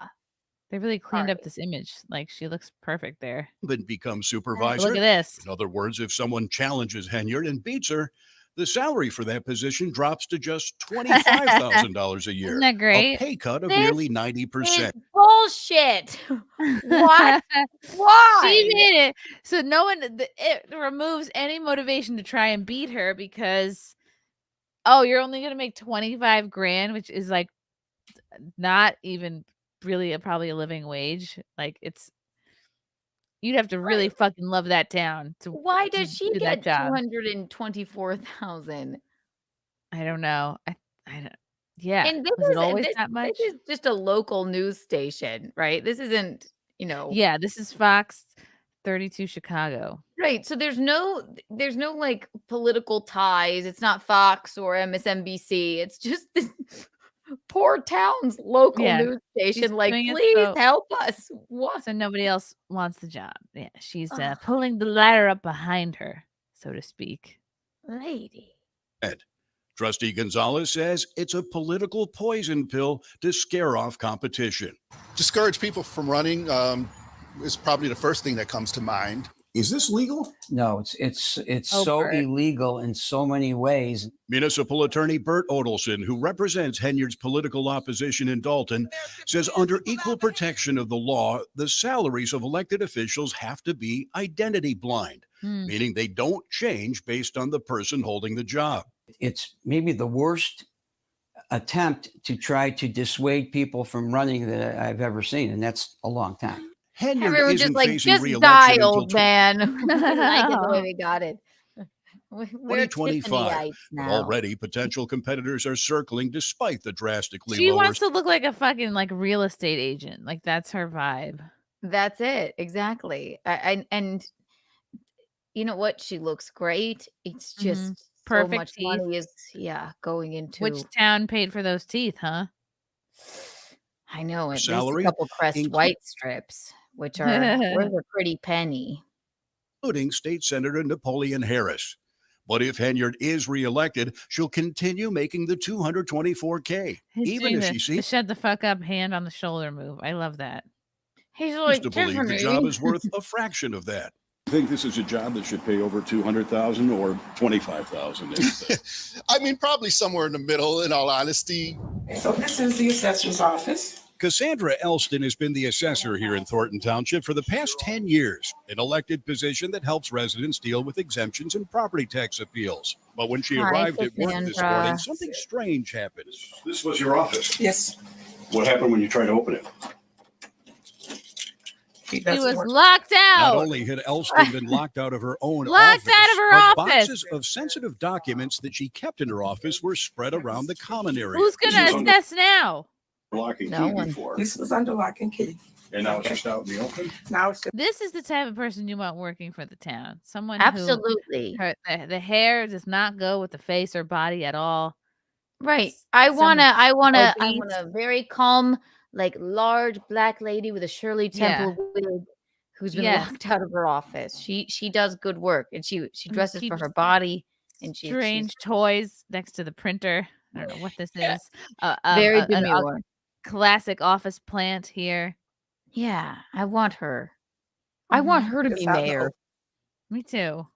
They really cleaned up this image. Like, she looks perfect there. become supervisor. Look at this. In other words, if someone challenges Henyard and beats her, the salary for that position drops to just $25,000 a year. Isn't that great? A pay cut of This nearly 90%. Bullshit. What? Why? She made it so no one. It removes any motivation to try and beat her because, oh, you're only gonna make 25 grand, which is like not even really probably a living wage. Like you'd have to really fucking love that town to. Why does she do that get job. 224,000? I don't know. I don't. Yeah. And this Was is it always this, that much? this is just a local news station, right? This isn't, Yeah, this is Fox 32 Chicago. Right. So there's no like political ties. It's not Fox or MSNBC. It's just this poor town's local news she's station. Like, doing it please help us. What? So nobody else wants the job. Yeah, she's pulling the ladder up behind her, so to speak. Lady. Trustee Gonzalez says it's a political poison pill to scare off competition. Discourage people from running is probably the first thing that comes to mind. Is this legal? No, it's Oh, so Bert. illegal in so many ways. Municipal Attorney Bert Odelson, who represents Henyard's political opposition in Dolton, says under equal protection of the law, the salaries of elected officials have to be identity blind, meaning they don't change based on the person holding the job. It's maybe the worst attempt to try to dissuade people from running that I've ever seen, and that's a long time. Henyard Everyone isn't just like, facing just re-election die, until old man. I like it the way we got it. We're 2025. Tiffany-ites But now. already, potential competitors are circling despite the drastically She lower wants to look like a fucking like real estate agent. Like that's her vibe. That's it. Exactly. And you know what? She looks great. It's just Perfect so much teeth. money is going into Which town paid for those teeth, huh? I know, at least a salary, couple Crest White strips, which are worth a pretty penny. including State Senator Napoleon Harris. But if Henyard is reelected, she'll continue making the $224K, He's even doing if the she sees shut the fuck up hand on the shoulder move. I love that. He's to believe the job is worth a fraction of that. I think this is a job that should pay over $200,000 or $25,000. I mean, probably somewhere in the middle, in all honesty. So this is the assessor's office. Cassandra Elston has been the assessor here in Thornton Township for the past 10 years, an elected position that helps residents deal with exemptions and property tax appeals. But when she Hi, arrived at work this Cassandra. morning, something strange happened. This was your office. Yes. What happened when you tried to open it? He was locked Not out. only had Elston been locked out of her own Locked office, out of her but office. boxes of sensitive documents that she kept in her office were spread around the common area. Who's gonna assess now? Lock and No key one. before. This was under lock and key. And now it's just out in the open? Now it's just This is the type of person you want working for the town. Someone Absolutely. who the hair does not go with the face or body at all. Right. I want a obese. very calm, like large black lady with a Shirley Temple wig who's been Yes. locked out of her office. She does good work, and she dresses for keeps her body, and Strange toys next to the printer. I don't know what this is. Very an demure. classic office plant here. Yeah, I want her. I want her to It's be out in the mayor. open. Me too.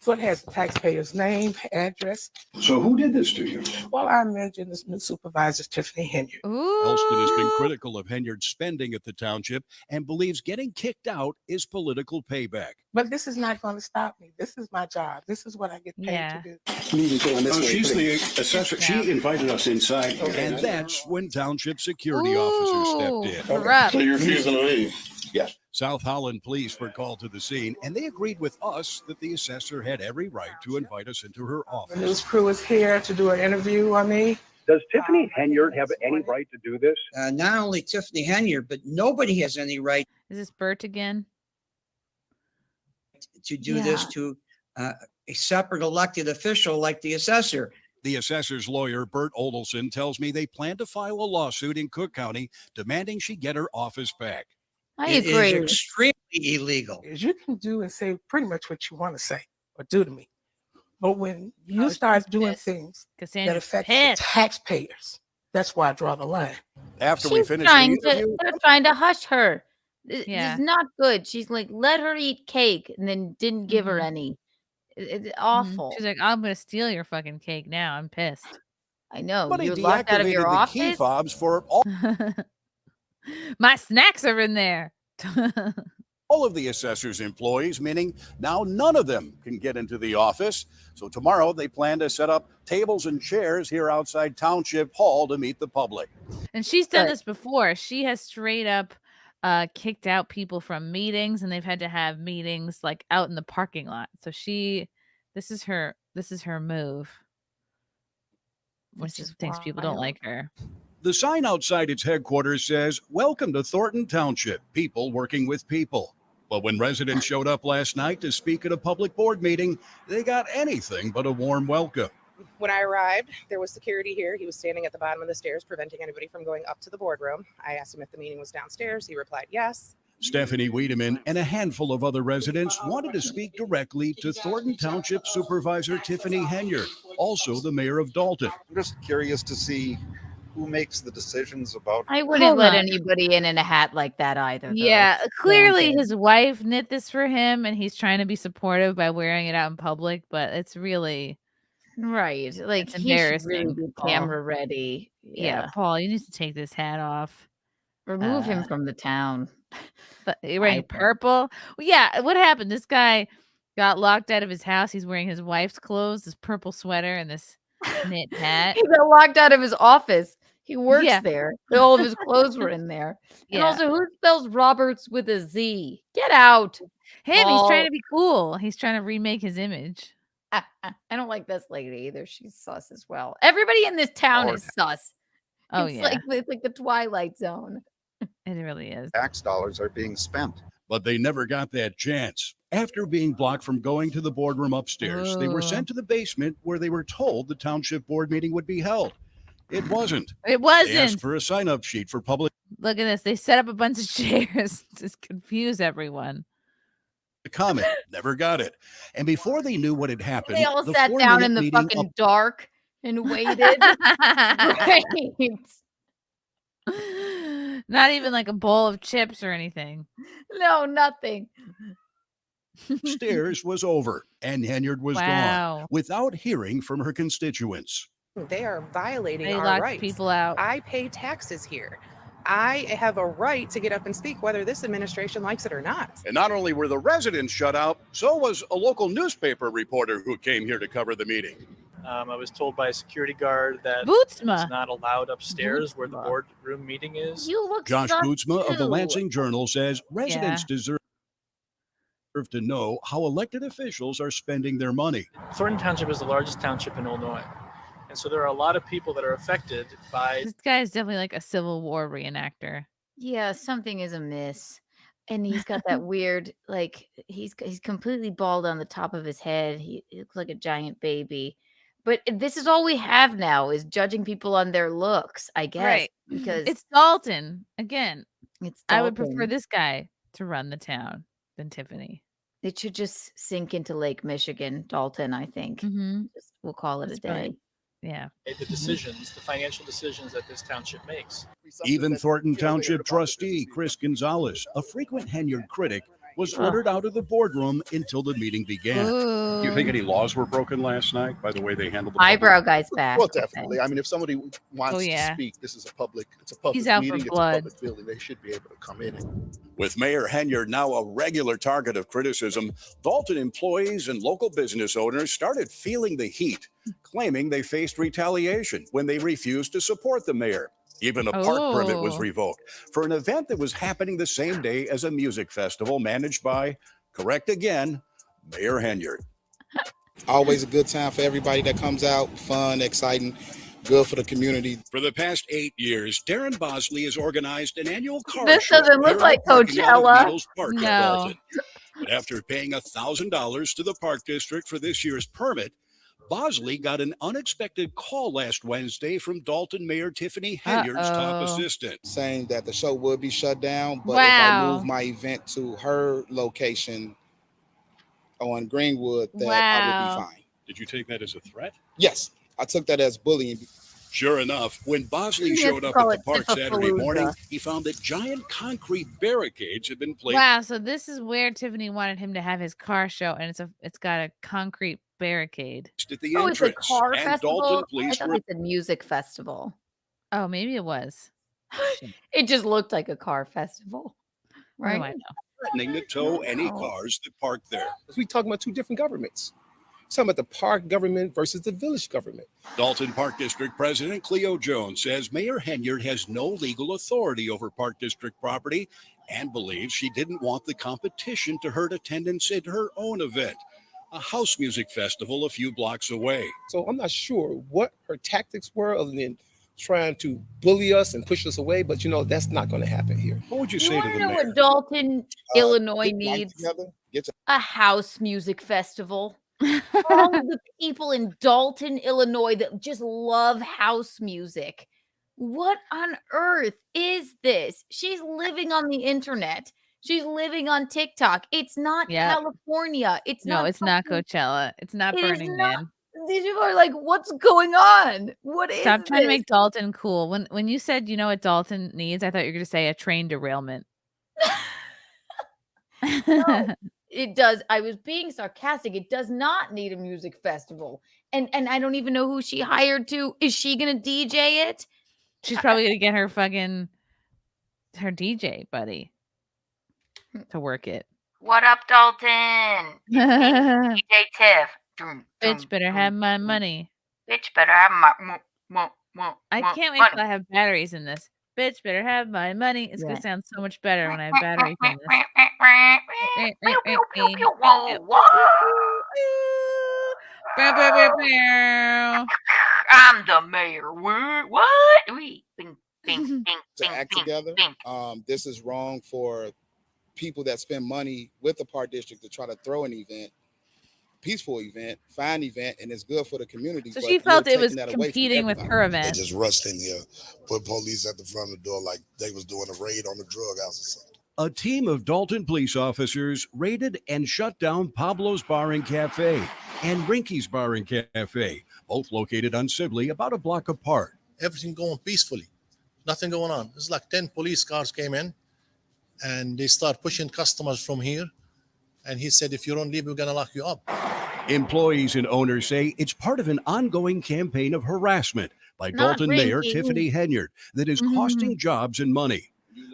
So it has the taxpayer's name, address. So who did this to you? Well, I mentioned this new supervisor, Tiffany Henyard. Elston has been critical of Henyard's spending at the township and believes getting kicked out is political payback. But this is not going to stop me. This is my job. This is what I get paid to do. Oh, she's the assessor. She invited us inside. And that's when township security officers stepped in. Corrupt. So you're refusing to leave? Yes. South Holland police were called to the scene, and they agreed with us that the assessor had every right to invite us into her The office. news crew is here to do an interview on me. Does Tiffany Henyard have any right to do this? Not only Tiffany Henyard, but nobody has any right Is this Bert again? to do this to a separate elected official like the assessor. The assessor's lawyer, Bert Odelson, tells me they plan to file a lawsuit in Cook County demanding she get her office back. I It agree. is extremely illegal. Is you can do and say pretty much what you want to say or do to me. But when you start doing things that affect the taxpayers, that's why I draw the line. After She's we finish trying the interview, they're trying to hush her. Yeah. It's not good. She's like, let her eat cake, and then didn't give her any. It's awful. She's like, I'm gonna steal your fucking cake now. I'm pissed. I know. somebody You're locked out of your deactivated the key office. fobs for all My snacks are in there. all of the assessor's employees, meaning now none of them can get into the office. So tomorrow they plan to set up tables and chairs here outside Township Hall to meet the public. And she's done Right. this before. She has straight up kicked out people from meetings, and they've had to have meetings like out in the parking lot. So this is her move. When This she is thinks people don't wild. like her. The sign outside its headquarters says, "Welcome to Thornton Township, people working with people." But when residents showed up last night to speak at a public board meeting, they got anything but a warm welcome. When I arrived, there was security here. He was standing at the bottom of the stairs, preventing anybody from going up to the boardroom. I asked him if the meeting was downstairs. He replied, yes. Stephanie Wiedemann and a handful of other residents wanted to speak directly to Thornton Township Supervisor Tiffany Henyard, also the mayor of Dolton. I'm just curious to see who makes the decisions about. I wouldn't Hold let on. anybody in a hat like that either. though. Yeah, clearly Granted. his wife knit this for him, and he's trying to be supportive by wearing it out in public. But it's really Right. Like it's he should really embarrassing. be Paul. camera ready. Yeah, Paul, you need to take this hat off. Remove him from the town. But you're wearing I- purple. Well, yeah. What happened? This guy got locked out of his house. He's wearing his wife's clothes, this purple sweater, and this knit hat. He got locked out of his office. He works Yeah. there. All of his clothes were in there. And Yeah. also, who spells Roberts with a Z? Get out. Him, he's trying Paul. to be cool. He's trying to remake his image. I don't like this lady either. She's sus as well. Everybody in this town Or- is sus. Oh, it's yeah. It's like the Twilight Zone. It really is. Tax dollars are being spent. But they never got that chance. After being blocked from going to the boardroom upstairs, they were sent to the basement where they were told the township board meeting would be held. It wasn't. It They wasn't. asked for a sign-up sheet for public Look at this. They set up a bunch of chairs to confuse everyone. comment. Never got it. And before they knew what had happened, They all the sat down 4-minute in the meeting fucking dark and waited. Right. Not even like a bowl of chips or anything. No, nothing. upstairs was over, and Henyard was Wow. gone without hearing from her constituents. They are violating They our locked rights. people out. I pay taxes here. I have a right to get up and speak whether this administration likes it or not. And not only were the residents shut out, so was a local newspaper reporter who came here to cover the meeting. I was told by a security guard that Bootsma. it's not allowed upstairs where the boardroom meeting is. You look Josh sus Bootsma of the too. Lansing Journal says residents deserve to know how elected officials are spending their money. Thornton Township is the largest township in Illinois. And so there are a lot of people that are affected by This guy is definitely like a Civil War reenactor. Yeah, something is amiss. And he's got that weird, like he's completely bald on the top of his head. He looks like a giant baby. But this is all we have now is judging people on their looks, I guess. Right. Because It's Dalton. Again, it's I would prefer Dalton. this guy to run the town than Tiffany. It should just sink into Lake Michigan, Dalton, I think. Mm-hmm. We'll call it That's a day. right. Yeah. the decisions, the financial decisions that this township makes. Even Thornton Township trustee Chris Gonzalez, a frequent Henyard critic, was ordered out of the boardroom until the meeting began. Do you think any laws were broken last night by the way they handled the Eyebrow guy's back. Well, definitely. I mean, if somebody wants yeah. to speak, this is a public. It's a public He's out for meeting. It's a blood. public building. They should be able to come in. With Mayor Henyard now a regular target of criticism, Dolton employees and local business owners started feeling the heat, claiming they faced retaliation when they refused to support the mayor. Even a park permit was revoked for an event that was happening the same day as a music festival managed by, correct again, Mayor Henyard. Always a good time for everybody that comes out. Fun, exciting, good for the community. For the past 8 years, Darren Bosley has organized an annual car This show doesn't look here in like the parking lot of Coachella. Needles Park in No. Dolton. But after paying $1,000 to the park district for this year's permit, Bosley got an unexpected call last Wednesday from Dolton Mayor Tiffany Henyard's top assistant, saying that the show would be shut down, but if I move Wow. my event to her location on Greenwood, that I Wow. will be fine. Did you take that as a threat? Yes, I took that as bullying. Sure enough, when Bosley You have showed to up call at the it park Saturday morning, Tiffapalooza. he found that giant concrete barricades had been placed Wow, so this is where Tiffany wanted him to have his car show, and it's got a concrete barricade. at the Oh, it's a entrance, car and festival? Dolton I police thought were it's a music festival. Oh, maybe it was. It just looked like a car festival, What do I right? know? threatening to tow any cars that parked there. We talking about two different governments. We're talking about the park government versus the village government. Dolton Park District President Cleo Jones says Mayor Henyard has no legal authority over Park District property and believes she didn't want the competition to hurt attendance at her own event, a house music festival a few blocks away. So I'm not sure what her tactics were other than trying to bully us and push us away, but that's not going to happen here. What would you You say to want the to know mayor? what Dolton, Illinois Get your life needs? together, get your- A house music festival. All of the people in Dolton, Illinois that just love house music. What on earth is this? She's living on the internet. She's living on TikTok. It's not Yep. California. It's No, not it's not fucking- Coachella. It's not It is Burning not- Man. These people are like, what's going on? What is Stop trying to this? make Dalton cool. When you said you know what Dalton needs, I thought you were going to say a train derailment. No, it does. I was being sarcastic. It does not need a music festival. And I don't even know who she hired to. Is she gonna DJ it? She's probably going to get her DJ buddy to work it. What up, Dalton? DJ Tiff. Bitch better have my money. Bitch better have my I can't wait money. till I have batteries in this. Bitch better have my money. It's going Yeah. to sound so much better when I have batteries in this. I'm the mayor. What? Bing, bing, bing, to act together. This is wrong for people that spend money with the park district to try to throw an event, peaceful event, fine event, and it's good for the community. So but she you're felt it was taking that away from competing with everybody. her They event. just rushed in here, put police at the front of the door like they was doing a raid on the drug house or something. A team of Dolton police officers raided and shut down Pablo's Bar and Cafe and Rinky's Bar and Cafe, both located on Sibley, about a block apart. Everything going peacefully, nothing going on. It's like 10 police cars came in and they start pushing customers from here. And he said, if you don't leave, we're going to lock you up. Employees and owners say it's part of an ongoing campaign of harassment by Not Dolton Mayor Rinky. Tiffany Henyard that is costing jobs and money.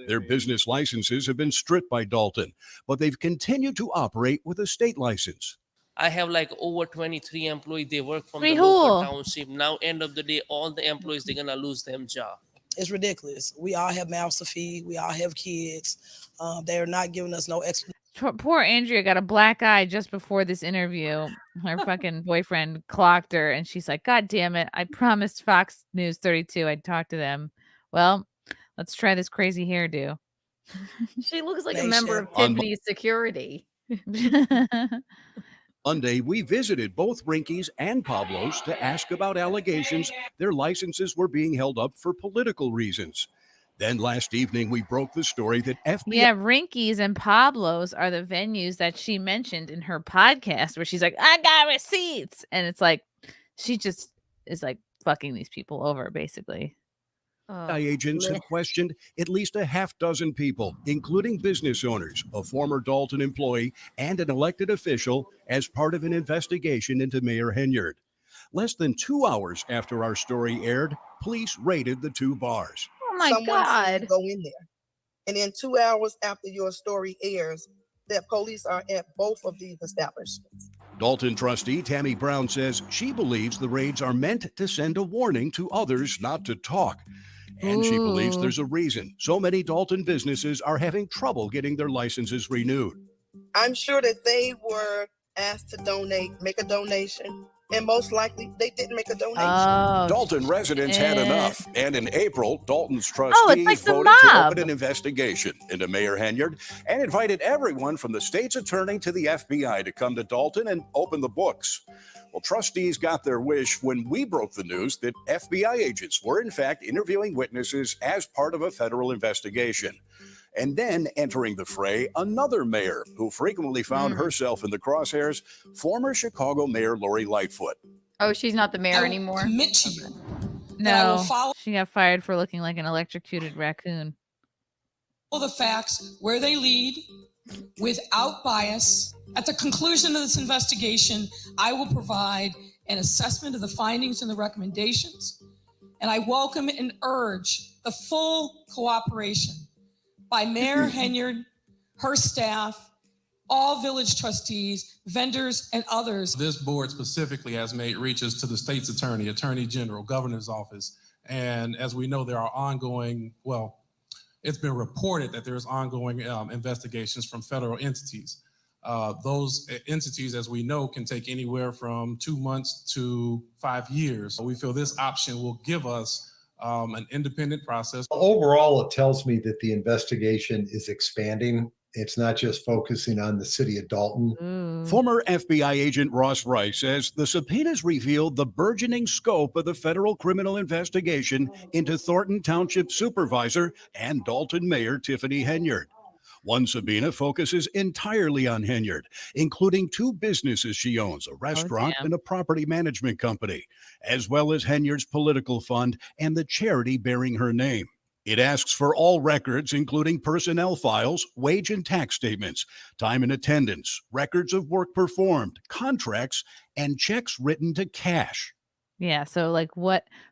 Their business licenses have been stripped by Dolton, but they've continued to operate with a state license. I have like over 23 employees. They work from the Pretty local cool. township. Now, end of the day, all the employees, they're going to lose their job. It's ridiculous. We all have mouths to feed. We all have kids. They're not giving us no explanation. Poor Andrea got a black eye just before this interview. Her fucking boyfriend clocked her, and she's like, God damn it. I promised Fox News 32 I'd talk to them. Well, let's try this crazy hairdo. She looks like a member of Un- Tiffany's security. Monday, we visited both Rinky's and Pablo's to ask about allegations their licenses were being held up for political reasons. Then last evening, we broke the story that FBI Yeah, Rinky's and Pablo's are the venues that she mentioned in her podcast where she's like, I got receipts. And it's like, she just is like fucking these people over, basically. agents have questioned at least a half dozen people, including business owners, a former Dolton employee, and an elected official as part of an investigation into Mayor Henyard. Less than 2 hours after our story aired, police raided the two bars. Oh my Someone said God. go in there. And then 2 hours after your story airs, that police are at both of these establishments. Dolton trustee Tammy Brown says she believes the raids are meant to send a warning to others not to talk. And she believes Ooh. there's a reason so many Dolton businesses are having trouble getting their licenses renewed. I'm sure that they were asked to donate, make a donation, and most likely they didn't make a donation. Oh, Dolton residents had enough, and in April, Dolton's it's trustees like the voted to mob. open an investigation into Mayor Henyard and invited everyone from the state's attorney to the FBI to come to Dolton and open the books. Well, trustees got their wish when we broke the news that FBI agents were in fact interviewing witnesses as part of a federal investigation. And then entering the fray, another mayor who frequently found herself in the crosshairs, former Chicago Mayor Lori Lightfoot. Oh, she's not the mayor anymore? Commit to you. No, she got fired for looking like an electrocuted raccoon. The facts where they lead without bias. At the conclusion of this investigation, I will provide an assessment of the findings and the recommendations, and I welcome and urge the full cooperation by Mayor Henyard, her staff, all village trustees, vendors, and others. This board specifically has made reaches to the state's attorney, attorney general, governor's office. And as we know, there are ongoing, well, it's been reported that there's ongoing investigations from federal entities. Those entities, as we know, can take anywhere from 2 months to 5 years. We feel this option will give us an independent process. Overall, it tells me that the investigation is expanding. It's not just focusing on the city of Dolton. Former FBI agent Ross Rice says the subpoenas revealed the burgeoning scope of the federal criminal investigation into Thornton Township Supervisor and Dolton Mayor Tiffany Henyard. One subpoena focuses entirely on Henyard, including 2 businesses she owns, a restaurant and a property management company, as well as Henyard's political fund and the charity bearing her name. It asks for all records, including personnel files, wage and tax statements, time and attendance, records of work performed, contracts, and checks written to cash. Yeah, so like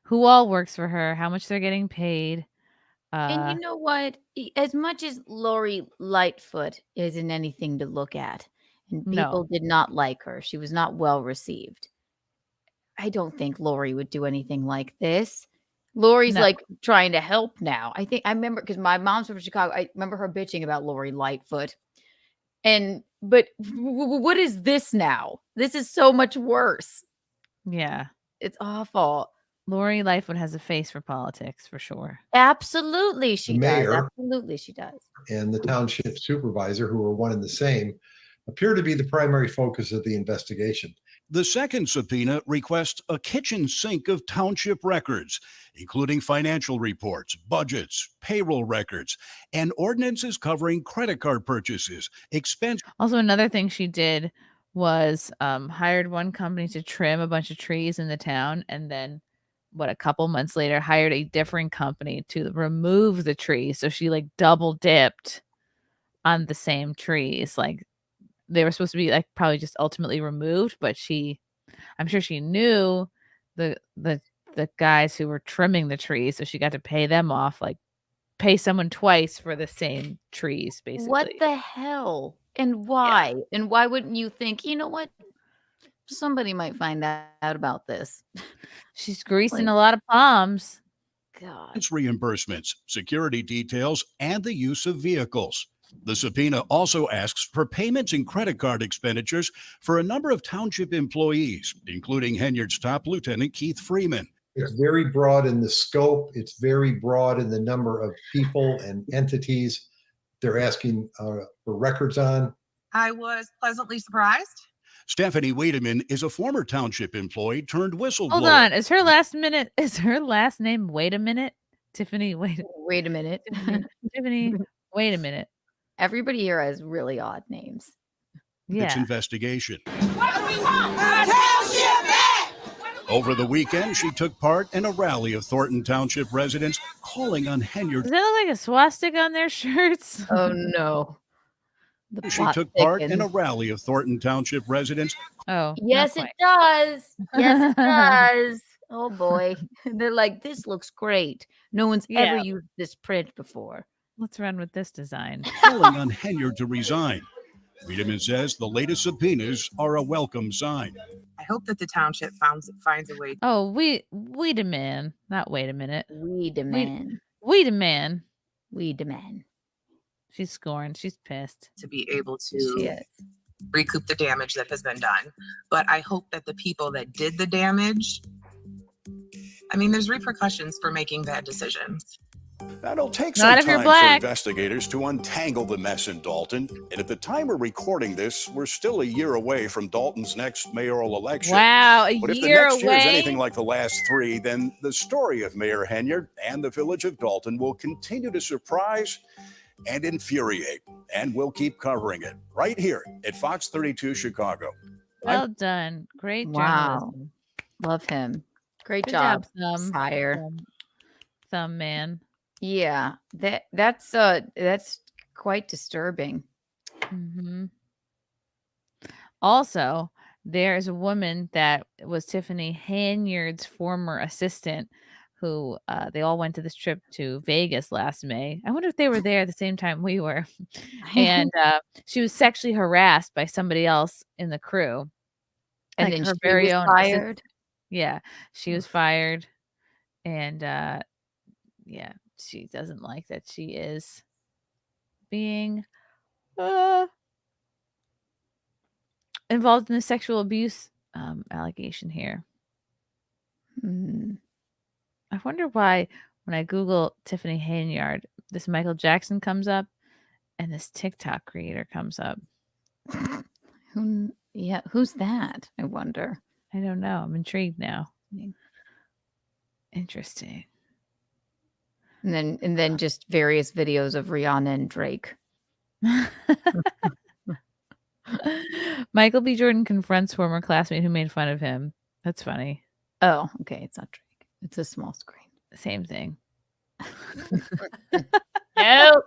who all works for her, how much they're getting paid. And you know what? As much as Lori Lightfoot isn't anything to look at, and people did not like her, she was not well received. I don't think Lori would do anything like this. Lori's like trying to help now. I remember because my mom's from Chicago. I remember her bitching about Lori Lightfoot. But what is this now? This is so much worse. Yeah. It's awful. Lori Lightfoot has a face for politics, for sure. Absolutely, she does. Mayor Absolutely, she does. and the township supervisor, who are one and the same, appear to be the primary focus of the investigation. The second subpoena requests a kitchen sink of township records, including financial reports, budgets, payroll records, and ordinances covering credit card purchases, expense. Also, another thing she did was hired one company to trim a bunch of trees in the town, and then a couple months later hired a different company to remove the trees. So she like double dipped on the same trees. Like they were supposed to be like probably just ultimately removed, but I'm sure she knew the guys who were trimming the trees, so she got to pay them off, like pay someone twice for the same trees, basically. What the hell? And why? Yeah. And why wouldn't you think, you know what? Somebody might find out about this. She's greasing a lot of palms. God. Reimbursements, security details, and the use of vehicles. The subpoena also asks for payments and credit card expenditures for a number of township employees, including Henyard's top lieutenant, Keith Freeman. It's very broad in the scope. It's very broad in the number of people and entities they're asking for records on. I was pleasantly surprised. Stephanie Wiedemann is a former township employee turned whistleblower. Hold on. Is her last name Wait a Minute? Tiffany, wait a minute. Tiffany, wait a minute. Everybody here has really odd names. Yeah. Its investigation. What do we want? Township back! Over the weekend, she took part in a rally of Thornton Township residents calling on Henyard. Does that look like a swastika on their shirts? Oh, no. She took part in a rally of Thornton Township residents. Oh, yes, it does. Yes, it does. Oh, boy. They're like, this looks great. No one's ever used this print before. Let's run with this design. Calling on Henyard to resign. Wiedemann says the latest subpoenas are a welcome sign. I hope that the township finds a way. Oh, Wiedemann. Not wait a minute. Wiedemann. Wiedemann. Wiedemann. She's scorned. She's pissed. To be able to recoup the damage that has been done. But I hope that the people that did the damage, I mean, there's repercussions for making bad decisions. That'll take Not some if you're time for black. investigators to untangle the mess in Dolton. And at the time of recording this, we're still a year away from Dolton's next mayoral election. Wow, a But if the year next year is away? anything like the last three, then the story of Mayor Henyard and the village of Dolton will continue to surprise and infuriate. And we'll keep covering it right here at Fox 32 Chicago. Well done. Great Wow. journalism. Love him. Great Good job, Sire. sire. Thumb man. Yeah, that's quite disturbing. Mm-hmm. Also, there's a woman that was Tiffany Henyard's former assistant who they all went to this trip to Vegas last May. I wonder if they were there at the same time we were. And she was sexually harassed by somebody else in the crew. And like then her she very was own fired. Yeah, she was fired. And yeah, she doesn't like that she is being involved in a sexual abuse allegation here. I wonder why when I Google Tiffany Henyard, this Michael Jackson comes up and this TikTok creator comes up. Who's that? I wonder. I don't know. I'm intrigued now. Interesting. And then just various videos of Rihanna and Drake. Michael B. Jordan confronts former classmate who made fun of him. That's funny. Oh, okay. It's not Drake. It's a small screen. Same thing. No.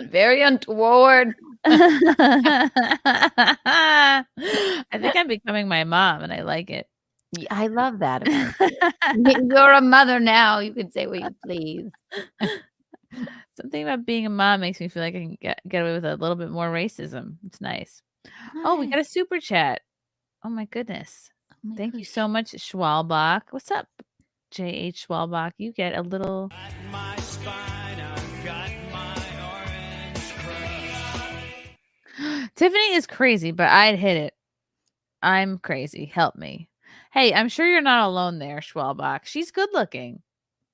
Very untoward. I think I'm becoming my mom and I like it. Yeah, I love that about you. You're a mother now. You can say what you please. Something about being a mom makes me feel like I can get away with a little bit more racism. It's nice. Oh, we got a super chat. Oh my goodness. Thank you so much, Schwalbach. What's up, J.H. Schwalbach? You get a little... Tiffany is crazy, but I'd hit it. I'm crazy. Help me. Hey, I'm sure you're not alone there, Schwalbach. She's good looking.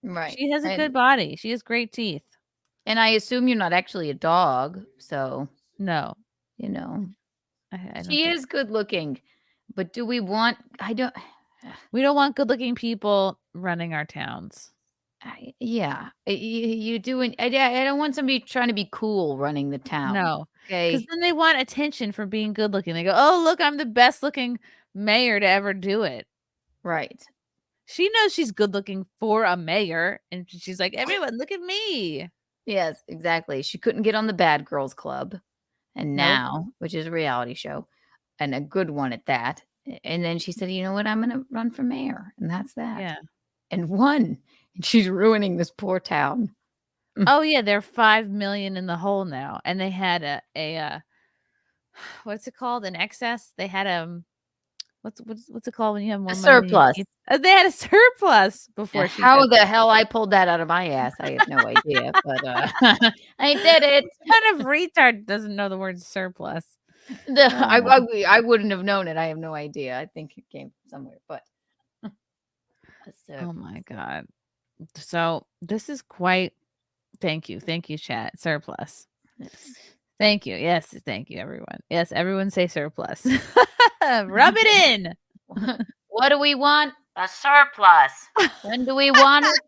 Right. She has a good body. She has great teeth. And I assume you're not actually a dog. So, no. You know, I don't she is good looking. But do we want... We don't want good looking people running our towns. Yeah. You do. I don't want somebody trying to be cool running the town. No. Okay. Because then they want attention for being good looking. They go, oh, look, I'm the best looking mayor to ever do it. Right. She knows she's good looking for a mayor. And she's like, everyone, look at me. Yes, exactly. She couldn't get on the Bad Girls Club. And now, which is a reality show, and a good one at that. And then she said, you know what? I'm going to run for mayor. And that's that. Yeah. And won. And she's ruining this poor town. Oh, yeah. They're 5 million in the hole now. And they had a what's it called? An excess. They had what's it called when you have more A money? surplus. They had a surplus before. How the hell I pulled that out of my ass, I have no idea. But I did it. What kind of retard doesn't know the word surplus? I wouldn't have known it. I have no idea. I think it came somewhere, but oh my god. So this is quite. Thank you, chat. Surplus. Yes. Thank you. Yes, thank you, everyone. Yes, everyone say surplus. Rub it in. What do we want? A surplus. When do we want it?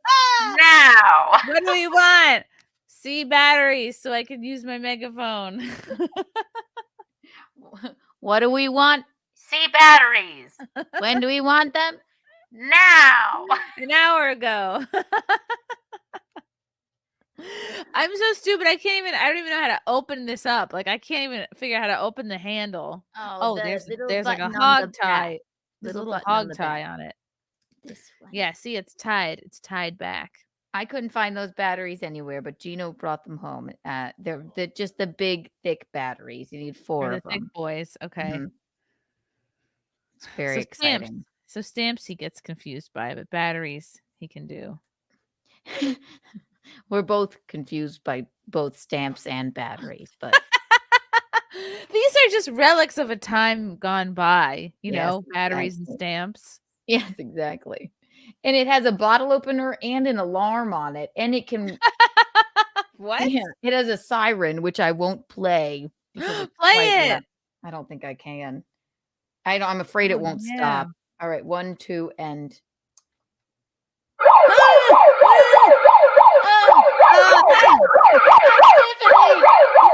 Now. What do we want? See batteries so I can use my megaphone. What do we want? See batteries. When do we want them? Now. An hour ago. I'm so stupid. I don't even know how to open this up. Like I can't even figure out how to open the handle. Oh, there's like a hog tie. There's a little hog tie on it. This one. Yeah, see, it's tied. It's tied back. I couldn't find those batteries anywhere, but Gino brought them home. They're just the big, thick batteries. You need 4 of them. Thick boys. Okay. Mm-hmm. It's very exciting. So stamps he gets confused by, but batteries he can do. We're both confused by both stamps and batteries, but These are just relics of a time gone by, you Yes, know, batteries and exactly. stamps. Yes, exactly. And it has a bottle opener and an alarm on it, and it can What? Yeah, it has a siren, which I won't play because it's Play quite it. loud. I don't think I can. I'm afraid it Oh, won't yeah. stop. All right, 1, 2, end.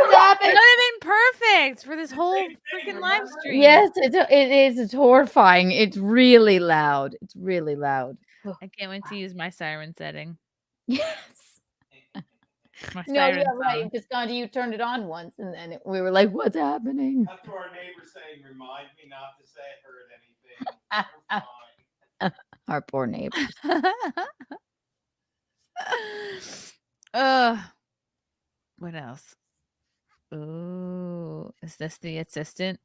Stop It it. would have been perfect for this whole freaking live stream. Yes, it is. It's horrifying. It's really loud. It's really loud. I can't wait to use my siren setting. Yes. My No, siren yeah, right. song. Because Gandhi, you turned it on once, and then we were like, "What's happening?" Up to our neighbor saying, "Remind me not to say I heard anything." Our poor neighbors. What else? Ooh, is this the assistant?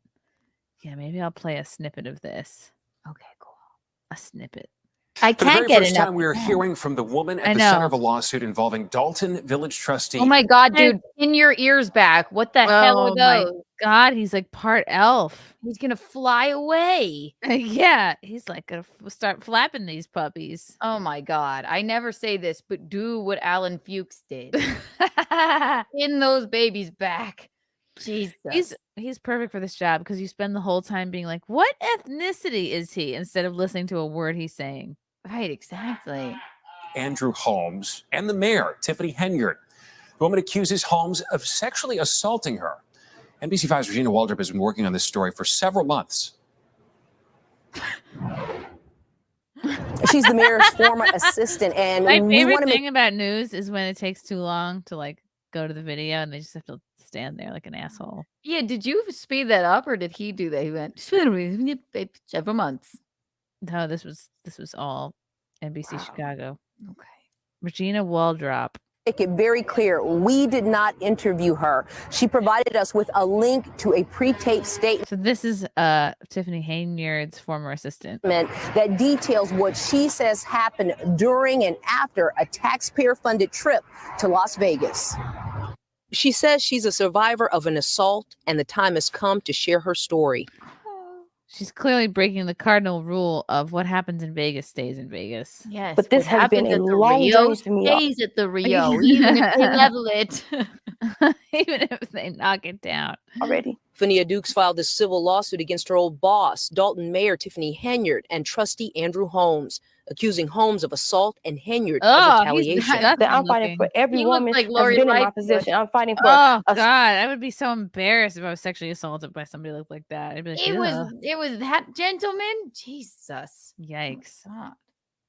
Yeah, maybe I'll play a snippet of this. Okay, cool. A snippet. I For the can't very get first enough. time, we are hearing from the woman I at the center know. of a lawsuit involving Dolton Village trustee. Oh my God, dude! Pin your ears back. What the hell are Oh my those? God, he's like part elf. He's gonna fly away. Yeah, he's like gonna start flapping these puppies. Oh my God! I never say this, but do what Alan Fuchs did. Pin those babies back. Jesus. He's perfect for this job because you spend the whole time being like, what ethnicity is he? Instead of listening to a word he's saying. Right, exactly. Andrew Holmes and the mayor, Tiffany Henyard. The woman accuses Holmes of sexually assaulting her. NBC5's Regina Waldrop has been working on this story for several months. She's the mayor's former assistant, and My we favorite want to make thing about news is when it takes too long to like go to the video and they just have to stand there like an asshole. Yeah, did you speed that up or did he do that? He went several months. No, this was all NBC Chicago. Okay. Regina Waldrop. Make it very clear, we did not interview her. She provided us with a link to a pre-taped statement. So this is Tiffany Henyard's former assistant. That details what she says happened during and after a taxpayer-funded trip to Las Vegas. She says she's a survivor of an assault, and the time has come to share her story. She's clearly breaking the cardinal rule of what happens in Vegas stays in Vegas. Yes, But this what has been happens a at the long Rio journey for me. stays at the Rio, even if they level it. Even if they knock it down. Already. Fania Dukes filed a civil lawsuit against her old boss, Dolton Mayor Tiffany Henyard, and trustee Andrew Holmes, accusing Holmes of assault and Henyard of retaliation. That I'm fighting for every woman like that's been in my position. I'm fighting for. Oh God, I would be so embarrassed if I was sexually assaulted by somebody that looked like that. I'd be like, It "Ugh." was that gentleman. Jesus. Yikes. God.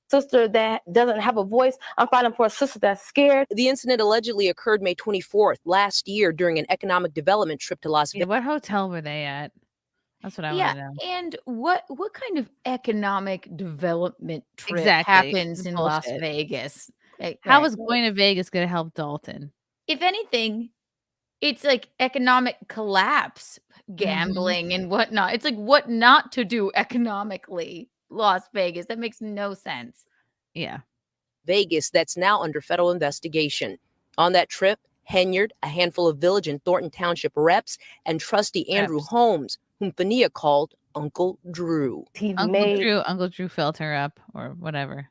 Sister that doesn't have a voice. I'm fighting for a sister that's scared. The incident allegedly occurred May 24th last year during an economic development trip to Las Yeah, Vegas. what hotel were they at? That's what I want to know. And what kind of economic development trip Exactly. happens It's in Las bullshit. Vegas? How is going to Vegas going to help Dolton? If anything, it's like economic collapse, Mm-hmm. gambling and whatnot. It's like what not to do economically. Las Vegas. That makes no sense. Yeah. Vegas that's now under federal investigation. On that trip, Henyard, a handful of Village and Thornton Township reps, and trustee Andrew Holmes, whom Fania called Uncle Drew. Uncle Drew felt her up or whatever.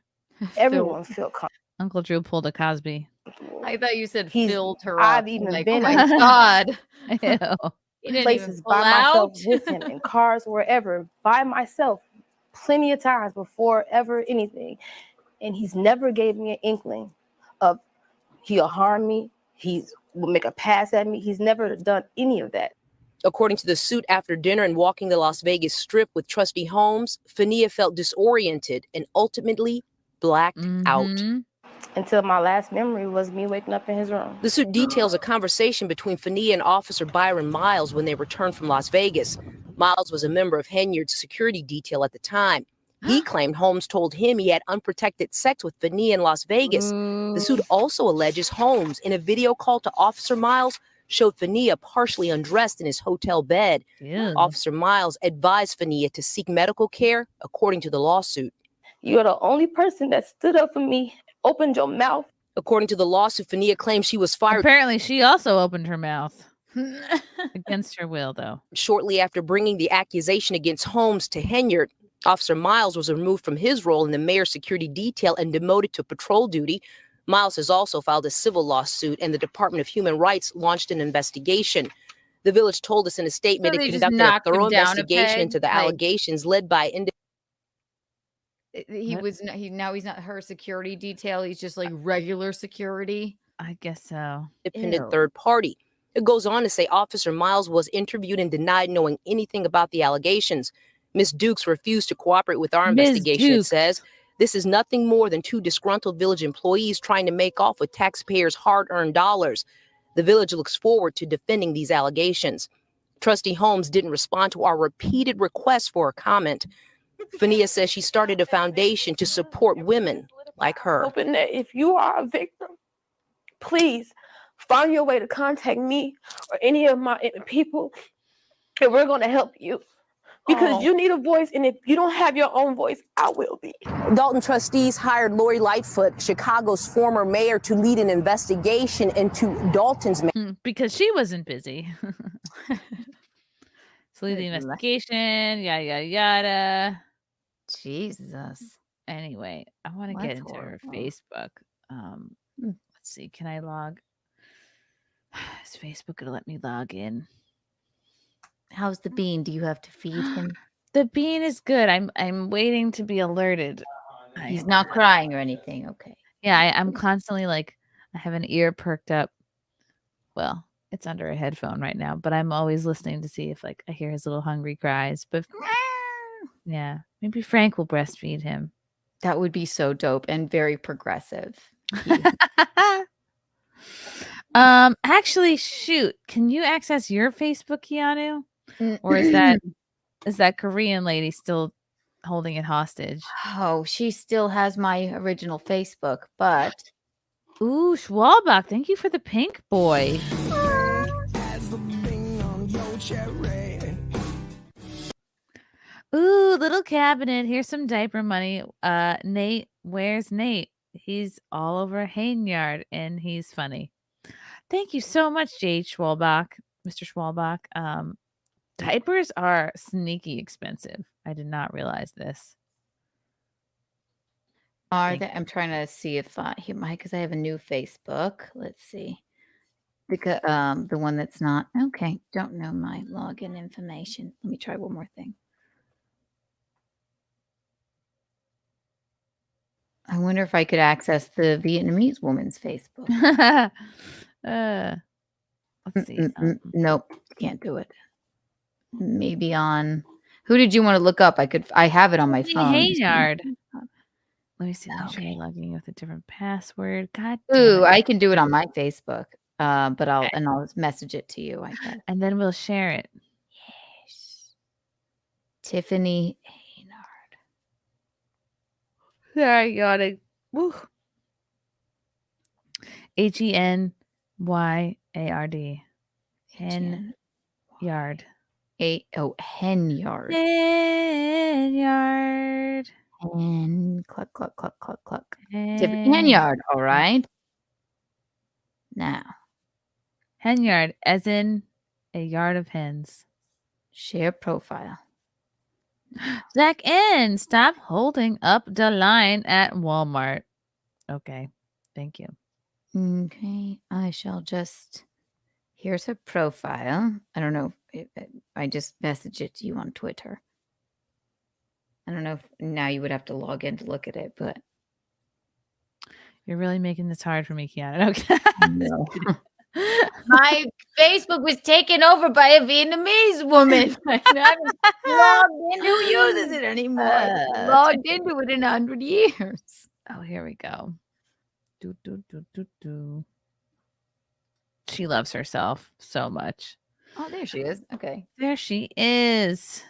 Everyone feel comfortable. Uncle Drew pulled a Cosby. I thought you said He's- filled her up. I've even Like, been oh my in- God. Ew. He didn't Places even by pull myself out. with him in cars, wherever, by myself, plenty of times before ever anything. And he's never gave me an inkling of he'll harm me. He will make a pass at me. He's never done any of that. According to the suit, after dinner and walking the Las Vegas Strip with trustee Holmes, Fania felt disoriented and ultimately blacked out. Until my last memory was me waking up in his room. The suit details a conversation between Fania and Officer Byron Miles when they returned from Las Vegas. Miles was a member of Henyard's security detail at the time. He claimed Holmes told him he had unprotected sex with Fania in Las Vegas. The suit also alleges Holmes, in a video call to Officer Miles, showed Fania partially undressed in his hotel bed. Officer Miles advised Fania to seek medical care, according to the lawsuit. You're the only person that stood up for me, opened your mouth. According to the lawsuit, Fania claims she was fired. Apparently, she also opened her mouth. Against her will, though. Shortly after bringing the accusation against Holmes to Henyard, Officer Miles was removed from his role in the mayor's security detail and demoted to patrol duty. Miles has also filed a civil lawsuit, and the Department of Human Rights launched an investigation. The village told us in a statement So it they just conducted a knocked him thorough down a investigation peg? into the Like- allegations led by Now he's not her security detail. He's just like regular security. I guess so. independent Ew. third party. It goes on to say Officer Miles was interviewed and denied knowing anything about the allegations. Ms. Dukes refused to cooperate with our Ms. investigation. It Dukes. says this is nothing more than two disgruntled village employees trying to make off with taxpayers' hard-earned dollars. The village looks forward to defending these allegations. Trustee Holmes didn't respond to our repeated requests for a comment. Fania says she started a foundation to support women like her. Hoping that if you are a victim, please find your way to contact me or any of my people, and we're going to help you. Because you need a voice, and if you don't have your own voice, I will be. Dolton trustees hired Lori Lightfoot, Chicago's former mayor, to lead an investigation into Dolton's Because she wasn't busy. So lead the investigation, yada, yada, yada. Jesus. Anyway, I want to Well, get that's into her horrible. Facebook. Let's see. Can I log? Is Facebook going to let me log in? How's the bean? Do you have to feed him? The bean is good. I'm waiting to be alerted. He's not crying or anything. Okay. Yeah, I'm constantly like, I have an ear perked up. Well, it's under a headphone right now, but I'm always listening to see if like I hear his little hungry cries. But yeah, maybe Frank will breastfeed him. That would be so dope and very progressive. Actually, shoot, can you access your Facebook, Keanu? Or is that Korean lady still holding it hostage? Oh, she still has my original Facebook, but ooh, Schwalbach, thank you for the pink boy. Ooh, little cabinet. Here's some diaper money. Nate, where's Nate? He's all over Henyard and he's funny. Thank you so much, Jade Schwalbach, Mr. Schwalbach. Diapers are sneaky expensive. I did not realize this. are they? I'm trying to see if because I have a new Facebook. Let's see. Because the one that's not okay. Don't know my login information. Let me try one more thing. I wonder if I could access the Vietnamese woman's Facebook. Let's see. Nope, can't do it. Maybe on who did you want to look up? I have it on my phone. Henyard. Let me see. Let me try logging with a different password. God. Ooh, I can do it on my Facebook. But I'll message it to you. I guess. And then we'll share it. Yes. Tiffany Henyard. Sorry, yawning. Woo. Henyard. Henyard. Henyard. Henyard. And cluck, cluck, cluck, cluck, cluck. Tiffany Henyard. All right. Now. Henyard, as in a yard of hens. Share profile. Zach N, stop holding up the line at Walmart. Okay. Thank you. Okay. I shall just. Here's her profile. I don't know if I just messaged it to you on Twitter. I don't know if now you would have to log in to look at it, but. You're really making this hard for me, Kiana. Okay. No. My Facebook was taken over by a Vietnamese woman. I haven't logged in. Who uses it anymore? Logged into it in 100 years. Oh, here we go. She loves herself so much. Oh, there she is. Okay. There she is.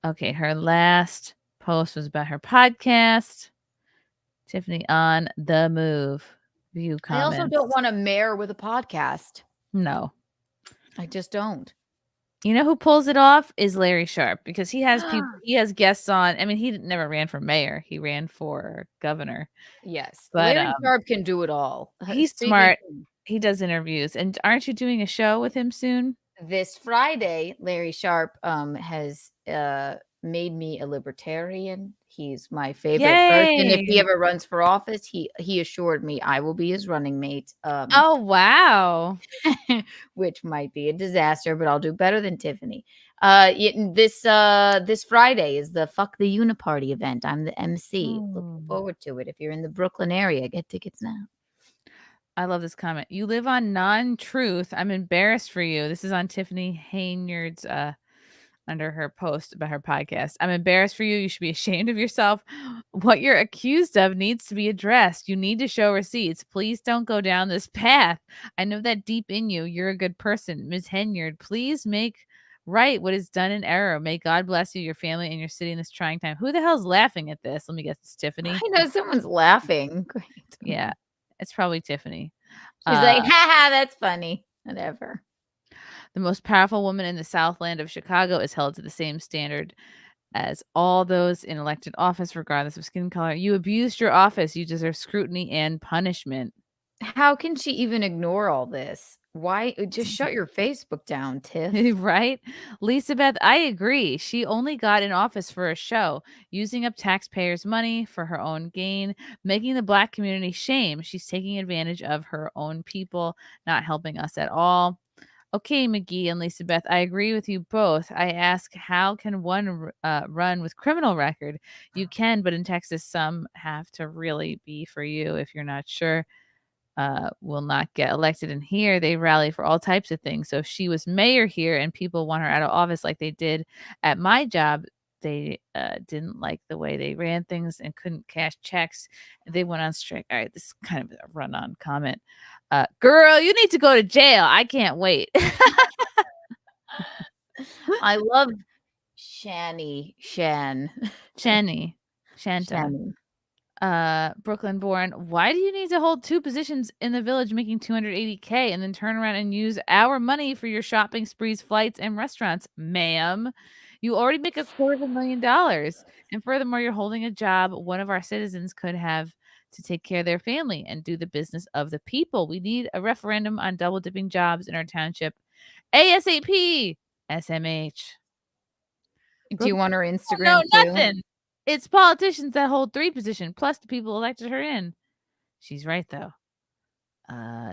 Okay, her last post was about her podcast. Tiffany on the move. View comments. I also don't want a mayor with a podcast. No. I just don't. You know who pulls it off is Larry Sharp because he has people, he has guests on. I mean, he never ran for mayor. He ran for governor. Yes. But Larry Sharp can do it all. He's smart. He does interviews. And aren't you doing a show with him soon? This Friday, Larry Sharp has made me a libertarian. He's my favorite person. If he Yay! ever runs for office, he assured me I will be his running mate. Oh, wow. Which might be a disaster, but I'll do better than Tiffany. This Friday is the Fuck the Uniparty event. I'm the MC. Looking forward to it. If you're in the Brooklyn area, get tickets now. I love this comment. You live on non-truth. I'm embarrassed for you. This is on Tiffany Henyard's under her post about her podcast. I'm embarrassed for you. You should be ashamed of yourself. What you're accused of needs to be addressed. You need to show receipts. Please don't go down this path. I know that deep in you, you're a good person. Ms. Henyard, please make right what is done in error. May God bless you, your family, and your city in this trying time. Who the hell's laughing at this? Let me guess. It's Tiffany. I know someone's laughing. Great. Yeah, it's probably Tiffany. She's like, haha, that's funny. Whatever. The most powerful woman in the Southland of Chicago is held to the same standard as all those in elected office, regardless of skin color. You abused your office. You deserve scrutiny and punishment. How can she even ignore all this? Why? Just shut your Facebook down, Tiff. Right? Lisa Beth, I agree. She only got in office for a show, using up taxpayers' money for her own gain, making the Black community shame. She's taking advantage of her own people, not helping us at all. Okay, McGee and Lisa Beth, I agree with you both. I ask, how can one run with criminal record? You can, but in Texas, some have to really be for you. If you're not sure, will not get elected. And here, they rally for all types of things. So if she was mayor here and people want her out of office like they did at my job, they didn't like the way they ran things and couldn't cash checks. They went on strike. All right, this is kind of a run-on comment. Girl, you need to go to jail. I can't wait. I love Shani. Shanta. Brooklyn born. Why do you need to hold two positions in the village making $280K and then turn around and use our money for your shopping sprees, flights, and restaurants, ma'am? You already make $250,000. And furthermore, you're holding a job one of our citizens could have to take care of their family and do the business of the people. We need a referendum on double dipping jobs in our township. ASAP. SMH. Do you want her Instagram no, too? nothing. It's politicians that hold 3 positions, plus the people elected her in. She's right, though.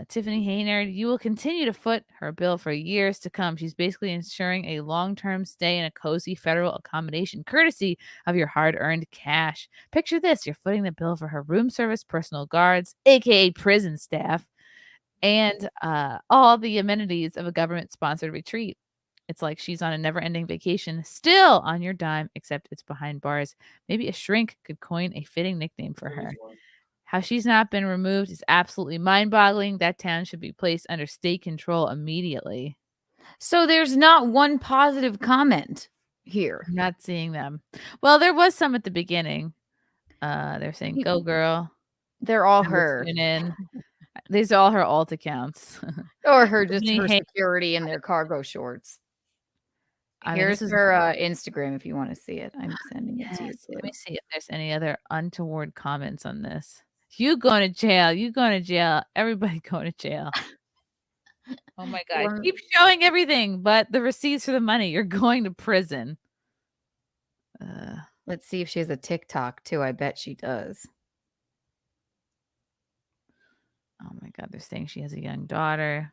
Tiffany Henyard, you will continue to foot her bill for years to come. She's basically ensuring a long-term stay in a cozy federal accommodation, courtesy of your hard-earned cash. Picture this. You're footing the bill for her room service, personal guards, a.k.a. prison staff, and all the amenities of a government-sponsored retreat. It's like she's on a never-ending vacation, still on your dime, except it's behind bars. Maybe a shrink could coin a fitting nickname for her. How she's not been removed is absolutely mind-boggling. That town should be placed under state control immediately. So there's not one positive comment here. I'm not seeing them. Well, there was some at the beginning. They're saying, go girl. They're all her. These are all her alt accounts. Or her security in their cargo shorts. Here's her Instagram if you want to see it. I'm sending it to you. Let me see if there's any other untoward comments on this. You going to jail. You going to jail. Everybody going to jail. Oh my God. Keep showing everything but the receipts for the money. You're going to prison. Let's see if she has a TikTok too. I bet she does. Oh my God. They're saying she has a young daughter.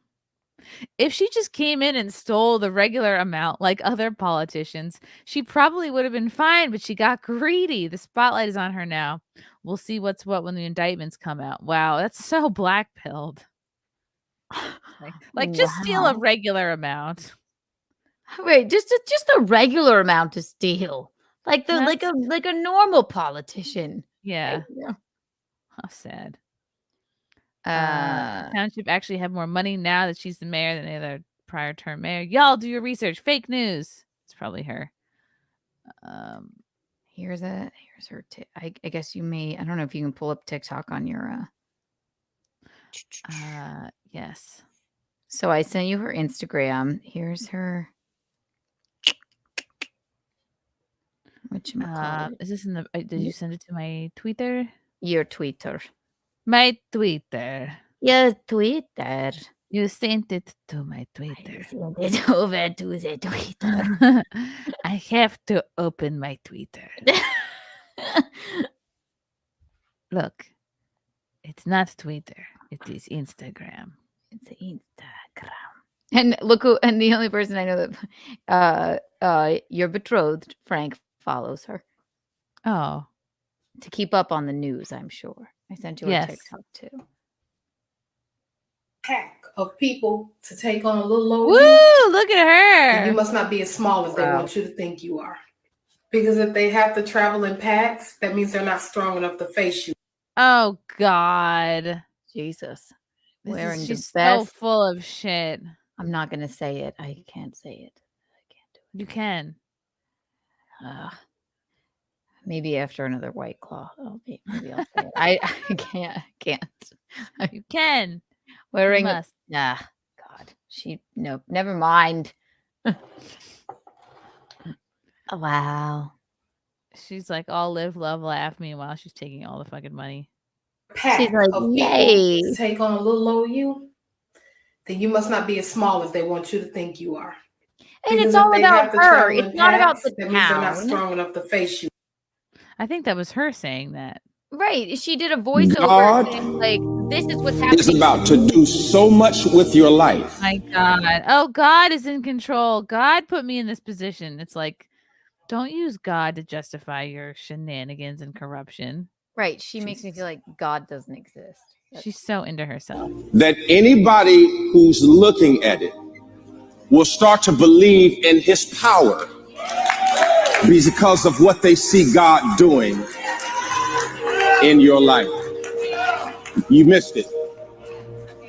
If she just came in and stole the regular amount like other politicians, she probably would have been fine, but she got greedy. The spotlight is on her now. We'll see what's what when the indictments come out. Wow, that's so black-pilled. Like just steal a regular amount. Wait, just a regular amount to steal. Like a normal politician. Yeah. How sad. Township actually have more money now that she's the mayor than the other prior term mayor. Y'all do your research. Fake news. It's probably her. Here's her. I guess you may. I don't know if you can pull up TikTok on your. Yes. So I sent you her Instagram. Here's her. Is this in the? Did you send it to my Twitter? Your Twitter. My Twitter. Your Twitter. You sent it to my Twitter. Send it over to the Twitter. I have to open my Twitter. Look, it's not Twitter. It is Instagram. It's Instagram. And look who, and the only person I know that your betrothed, Frank, follows her. Oh. To keep up on the news, I'm sure. I sent you a TikTok too. Pack of people to take on a little old Woo! you. Look at her. And you must not be as small as they want you to think you are. Because if they have to travel in packs, that means they're not strong enough to face you. Oh God. Jesus. Wearing She's she's so full of shit. I'm not gonna say it. I can't say it. I can't do it. You can. Maybe after another White Claw. Maybe I'll say it. I can't. You can. Wearing you must. God. No, never mind. Wow. She's like all live, love, laugh. Meanwhile, she's taking all the fucking money. Pack She's like, of yay. people to take on a little old you, then you must not be as small as they want you to think you are. And Because it's if all they about have to her. travel in It's not about packs, the that means they're not town. strong enough to face you. I think that was her saying that. Right. She did a voiceover God saying, like, this is what's happening. is about to do so much with your life. My God. Oh, God is in control. God put me in this position. It's like, don't use God to justify your shenanigans and corruption. Right. She makes me feel like God doesn't exist. She's so into herself. That anybody who's looking at it will start to believe in his power because of what they see God doing in your life. You missed it.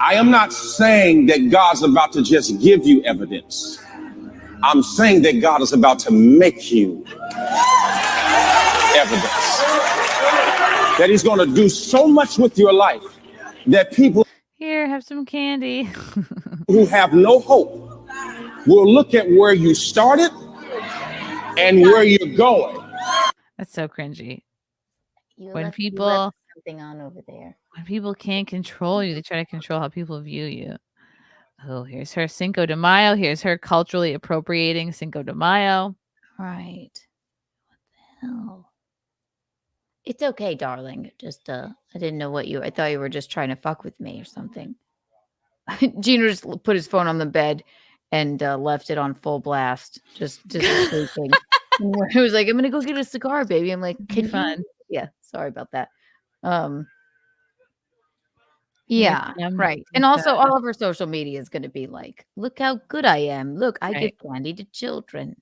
I am not saying that God's about to just give you evidence. I'm saying that God is about to make you evidence. That he's going to do so much with your life that people Here, have some candy. who have no hope will look at where you started and where you're going. That's so cringy. You When left people something on over there. when people can't control you, they try to control how people view you. Oh, here's her Cinco de Mayo. Here's her culturally appropriating Cinco de Mayo. Right. What the hell? It's okay, darling. Just I didn't know I thought you were just trying to fuck with me or something. Gino just put his phone on the bed and left it on full blast. Just sleeping. He was like, I'm gonna go get a cigar, baby. I'm like, can fun. you? Yeah, sorry about that. Yeah, right. And also all of her social media is gonna be like, look how good I am. Look, I give candy to children.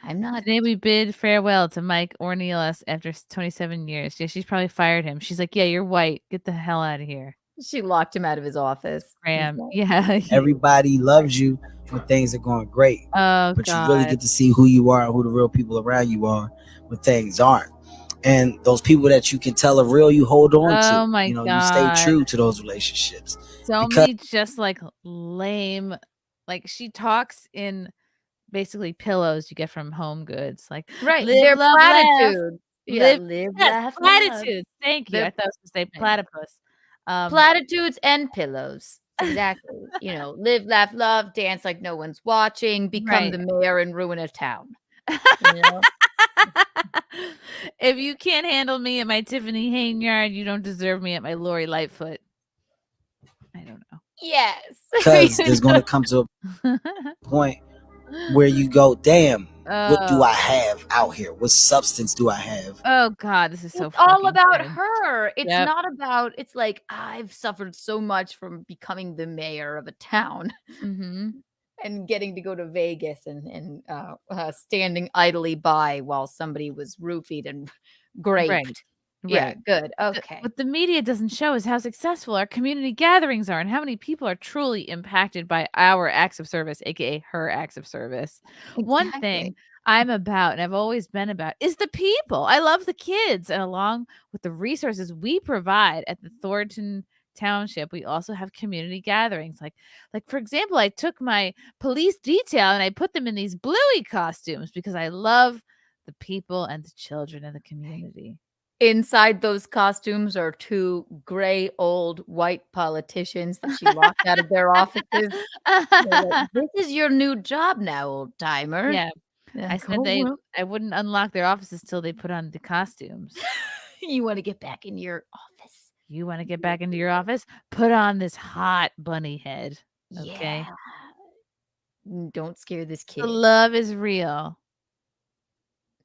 I'm not. Today we bid farewell to Mike Ornelas after 27 years. Yeah, she's probably fired him. She's like, yeah, you're white. Get the hell out of here. She locked him out of his office. Graham. Yeah. Everybody loves you when things are going great. Oh, but God. you really get to see who you are and who the real people around you are when things aren't. And those people that you can tell are real, you hold on to. Oh, my you God. stay true to those relationships. So many just like lame, like she talks in basically pillows you get from Home Goods. Like, Right. live, They're love, laugh. platitudes. Yeah, live, laugh, love. Platitudes. Thank you. I thought I was going to say platypus. Platitudes and pillows. Exactly. Live, laugh, love, dance like no one's watching, become the mayor and ruin a town. If you can't handle me at my Tiffany Henyard, you don't deserve me at my Lori Lightfoot. I don't know. Yes. Because there's going to come to a point where you go, damn, what do I have out here? What substance do I have? Oh, God, this is so It's all fucking about cringe. her. It's Yep. not about, it's like, I've suffered so much from becoming the mayor of a town and getting to go to Vegas and standing idly by while somebody was roofied and raped. Right. Yeah, Right. good. Okay. What the media doesn't show is how successful our community gatherings are and how many people are truly impacted by our acts of service, aka her acts of service. One thing I'm about and I've always been about is the people. I love the kids, and along with the resources we provide at the Thornton Township, we also have community gatherings. Like for example, I took my police detail and I put them in these Bluey costumes because I love the people and the children in the community. inside those costumes are two gray old white politicians that she locked out of their offices. Like, this is your new job now, old timer. Yeah. I said I wouldn't unlock their offices till they put on the costumes. You want to get back in your office. You want to get back into your office? Put on this hot bunny head. Okay. Yeah. Don't scare this kid. The love is real.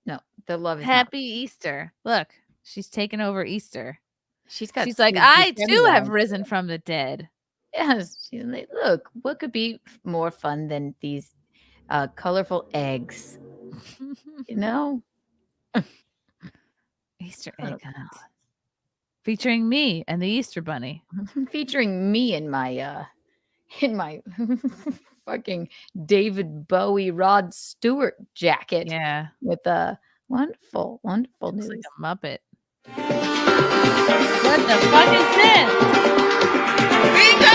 No, the love is Happy Easter. Look, she's taken over Easter. She's like, I too have risen from the dead. Yes. She's like, look, what could be more fun than these colorful eggs? You know? Easter egg hunt. Featuring me and the Easter Bunny. Featuring me in my fucking David Bowie Rod Stewart jacket. Yeah. With a wonderful news. Like a Muppet. What the fuck is this? Bingo!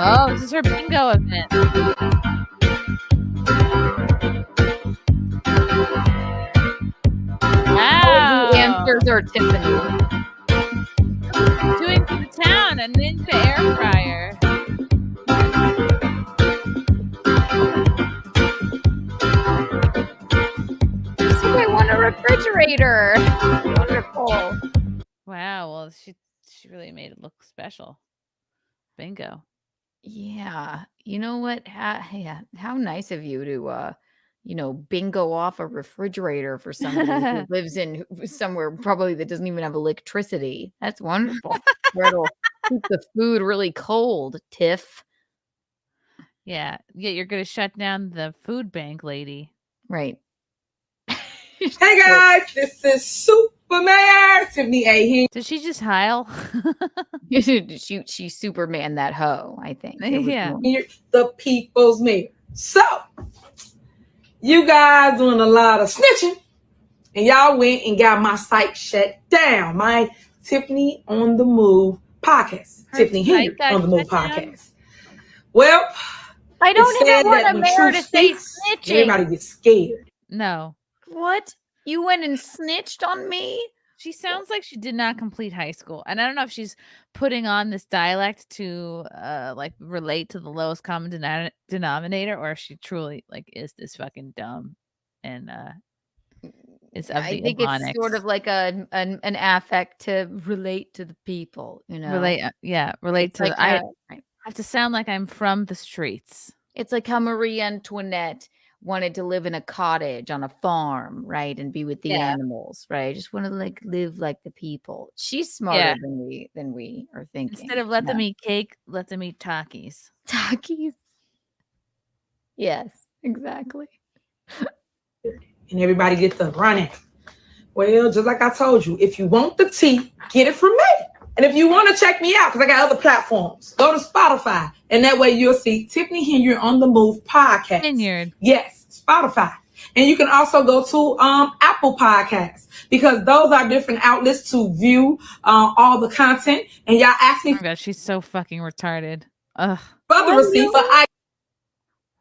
Oh, this is her bingo event. Wow. The answers are Tiffany. Doing for the town a Ninja air fryer. I want a refrigerator. Wonderful. Wow. Well, she really made it look special. Bingo. Yeah. You know what? How nice of you to bingo off a refrigerator for somebody who lives in somewhere probably that doesn't even have electricity. That's wonderful. That'll keep the food really cold, Tiff. Yeah. You're going to shut down the food bank lady. Right. Hey guys, this is Superman, Tiffany Henyard. Did she just heil? she Superman that hoe, I think. Yeah. The people's mayor. So, you guys doing a lot of snitching, and y'all went and got my site shut down. My Tiffany on the Move podcast. Tiffany Henyard on the Move podcast. Well, I don't even want a mayor to say snitching. Everybody gets scared. No. What? You went and snitched on me? She sounds like she did not complete high school. And I don't know if she's putting on this dialect to relate to the lowest common denominator, or if she truly is this fucking dumb and is of the I think Ebonics. it's sort of like an affect to relate to the people, you know. Relate It's to like I have to sound like I'm from the streets. It's like how Marie Antoinette wanted to live in a cottage on a farm, right, and be with the animals, right? I just want to live like the people. She's smarter than we are thinking. Instead of let them eat cake, let them eat Takis. Takis. Yes, exactly. And everybody gets the running. Well, just like I told you, if you want the tea, get it from me. And if you want to check me out, because I got other platforms, go to Spotify. And that way you'll see Tiffany Henyard on the Move podcast. Henyard. Yes, Spotify. And you can also go to Apple Podcasts, because those are different outlets to view all the content. And y'all ask me. Oh my God, she's so fucking retarded. Ugh. For the receipt, but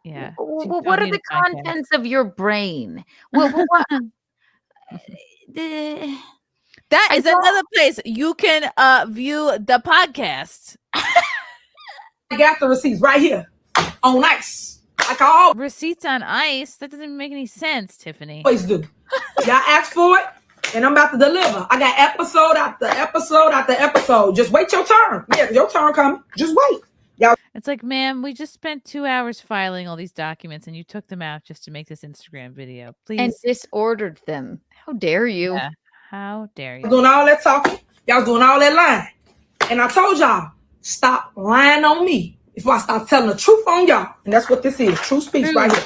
yeah. What are the contents of your brain? That is another place you can view the podcast. I got the receipts right here on ice. Like all receipts on ice. That doesn't make any sense, Tiffany. Always do. Y'all asked for it, and I'm about to deliver. I got episode after episode after episode. Just wait your turn. Yeah, your turn coming. Just wait. Y'all. It's like, ma'am, we just spent 2 hours filing all these documents, and you took them out just to make this Instagram video. Please. And disordered them. How dare you? Yeah. How dare you? Doing all that talking. Y'all doing all that lying. And I told y'all, stop lying on me before I start telling the truth on y'all. And that's what this is. True speech right here.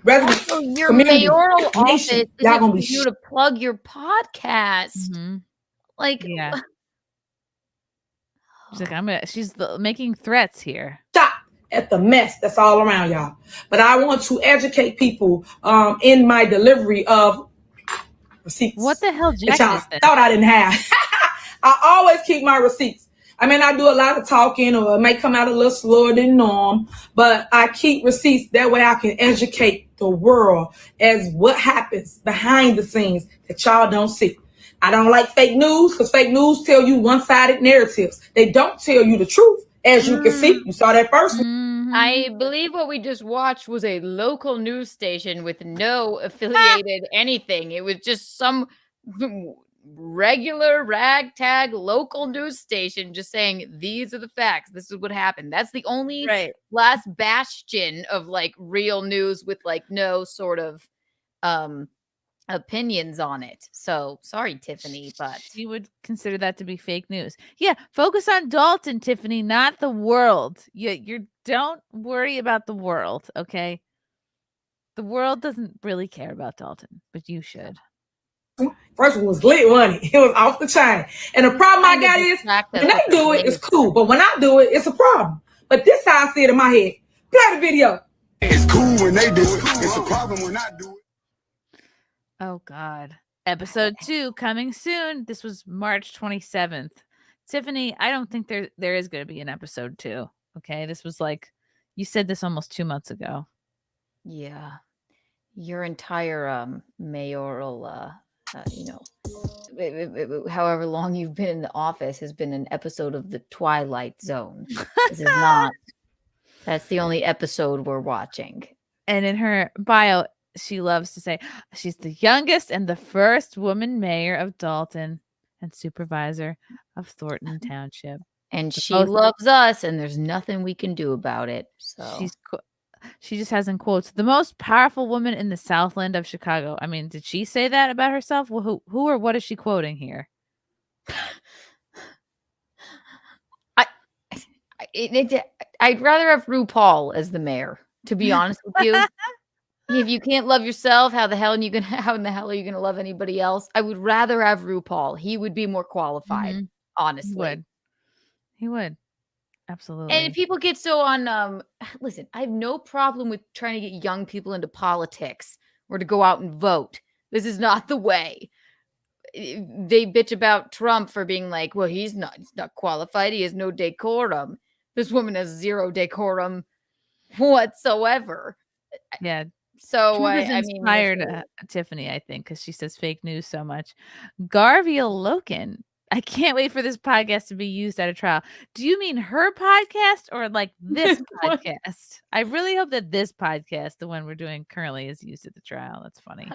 Residents, also, your community, mayoral nation, office is y'all gonna be for you to plug your podcast. Mm-hmm. Like, yeah. She's like, she's making threats here. Stop at the mess that's all around y'all. But I want to educate people in my delivery of receipts. What the hell, Jack? Y'all thought I didn't have. I always keep my receipts. I mean, I do a lot of talking, or it may come out a little slower than norm, but I keep receipts. That way I can educate the world as what happens behind the scenes that y'all don't see. I don't like fake news because fake news tell you one-sided narratives. They don't tell you the truth. As you can see, you saw that first one. I believe what we just watched was a local news station with no affiliated anything. It was just some regular ragtag local news station just saying, these are the facts. This is what happened. That's the only last bastion of like real news with like no sort of opinions on it. So sorry, Tiffany, but you would consider that to be fake news. Yeah, focus on Dolton, Tiffany, not the world. You don't worry about the world, okay? The world doesn't really care about Dolton, but you should. First one was lit, wasn't it? It was off the chain. And the problem I got is when they do it, it's cool. But when I do it, it's a problem. But this how I see it in my head. Play the video. It's cool when they do it. It's a problem when I do it. Oh, God. Episode 2 coming soon. This was March 27th. Tiffany, I don't think there is going to be an episode 2. Okay? This was like, you said this almost 2 months ago. yeah, your entire mayoral, however long you've been in the office has been an episode of the Twilight Zone. This is not. That's the only episode we're watching. And in her bio, she loves to say she's the youngest and the first woman mayor of Dolton and supervisor of Thornton Township. And she loves us, and there's nothing we can do about it. So she just has in quotes, the most powerful woman in the Southland of Chicago. I mean, did she say that about herself? Well, who or what is she quoting here? I'd rather have RuPaul as the mayor, to be honest with you. If you can't love yourself, how in the hell are you gonna love anybody else? I would rather have RuPaul. He would be more qualified, honestly. He would. Absolutely. And people get so on listen, I have no problem with trying to get young people into politics or to go out and vote. This is not the way. They bitch about Trump for being like, well, he's not qualified. He has no decorum. This woman has zero decorum whatsoever. Yeah. So I mean, inspired Tiffany, I think, because she says fake news so much. Garvia Loken. I can't wait for this podcast to be used at a trial. Do you mean her podcast or like this podcast? I really hope that this podcast, the one we're doing currently, is used at the trial. That's funny.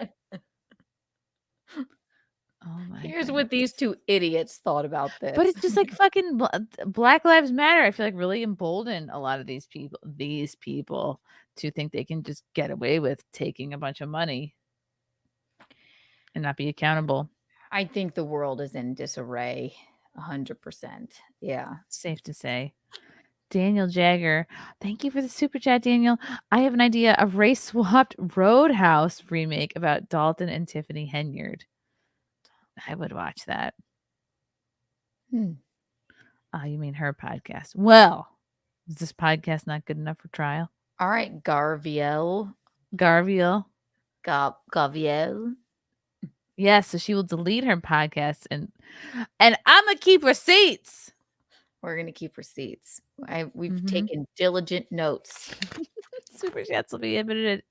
Oh my Here's what these two idiots thought about this. But it's just like fucking Black Lives Matter. I feel like really emboldened a lot of these people to think they can just get away with taking a bunch of money and not be accountable. I think the world is in disarray 100%. Yeah. Safe to say. Daniel Jagger. Thank you for the super chat, Daniel. I have an idea, a race-swapped Roadhouse remake about Dolton and Tiffany Henyard. I would watch that. Oh, you mean her podcast? Well, is this podcast not good enough for trial? All right, Garviel. Garviel. Yes, so she will delete her podcast and I'm gonna keep receipts. We're gonna keep receipts. We've taken diligent notes. Super chats will be admitted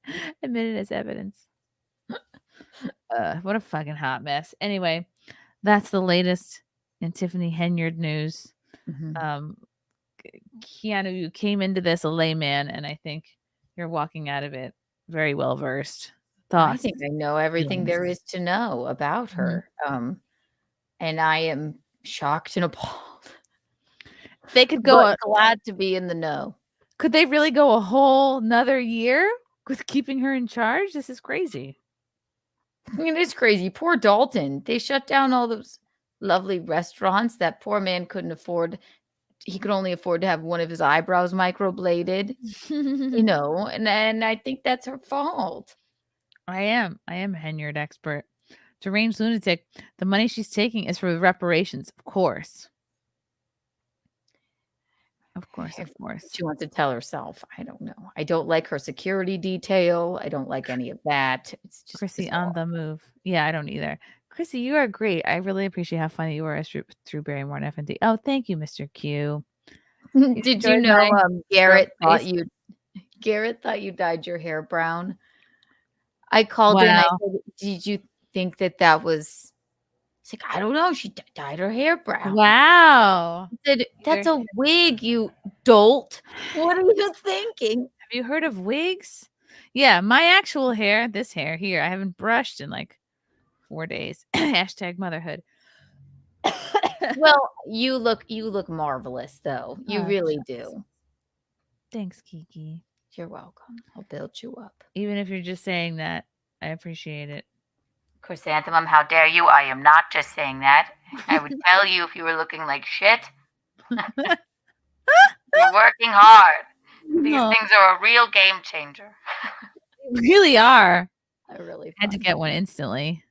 as evidence. What a fucking hot mess. Anyway, that's the latest in Tiffany Henyard news. Keanu, you came into this a layman, and I think you're walking out of it very well versed. Thoughts? I think I know everything there is to know about her. And I am shocked and appalled. They could go glad to be in the know. Could they really go a whole another year with keeping her in charge? This is crazy. I mean, it's crazy. Poor Dolton. They shut down all those lovely restaurants. That poor man couldn't afford. He could only afford to have one of his eyebrows microbladed, and I think that's her fault. I am a Henyard expert. Deranged lunatic. The money she's taking is for reparations, of course. Of course. She wants to tell herself. I don't know. I don't like her security detail. I don't like any of that. It's just Chrissie on the move. Yeah, I don't either. Chrissy, you are great. I really appreciate how funny you were as through Barrymore and FND. Oh, thank you, Mr. Q. Did you know Garrett thought you dyed your hair brown? I called in. I said, "Did you think that was?" She's like, "I don't know. She dyed her hair brown." Wow. I said, "That's a wig, you dolt. What are you thinking?" Have you heard of wigs? Yeah, my actual hair, this hair here, I haven't brushed in like 4 days. Hashtag motherhood. Well, you look marvelous, though. You really do. Thanks, Kiki. You're welcome. I'll build you up. Even if you're just saying that, I appreciate it. Chrysanthemum, how dare you? I am not just saying that. I would tell you if you were looking like shit. You're working hard. These things are a real game changer. They really are. I really had to get one instantly.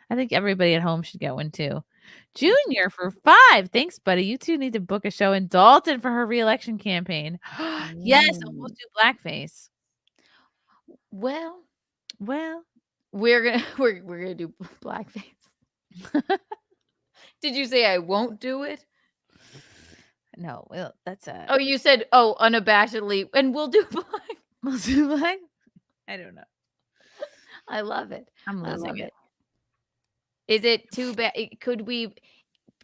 I think everybody at home should get one too. Junior for 5. Thanks, buddy. You two need to book a show in Dolton for her re-election campaign. Yes, we'll do blackface. Well, we're gonna do blackface. Did you say I won't do it? No, well, that's a. Oh, you said unabashedly, and we'll do black. We'll do black. I don't know. I love it. I'm losing it. Is it too bad? Could we?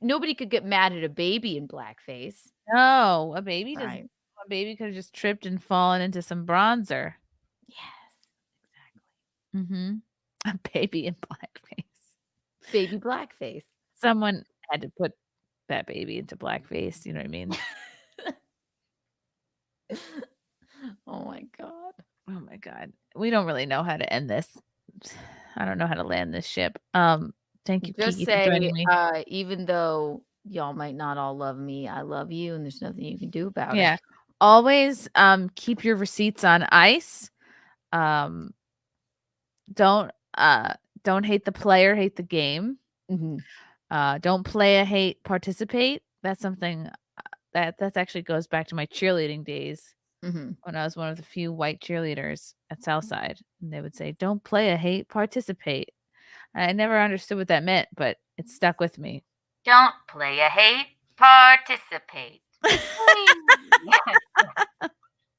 Nobody could get mad at a baby in blackface. No, a baby doesn't. Right. A baby could have just tripped and fallen into some bronzer. Yes, exactly. A baby in blackface. Baby blackface. Someone had to put that baby into blackface. You know what I mean? Oh my god. Oh my god. We don't really know how to end this. I don't know how to land this ship. Thank you, Just Kiki, for joining me. even though y'all might not all love me, I love you, and there's nothing you can do about Yeah. it. Always keep your receipts on ice. Don't hate the player, hate the game. Don't play a hate, participate. That's something that actually goes back to my cheerleading days. When I was one of the few white cheerleaders at Southside, and they would say, "Don't play a hate, participate." I never understood what that meant, but it stuck with me. Don't play a hate, participate.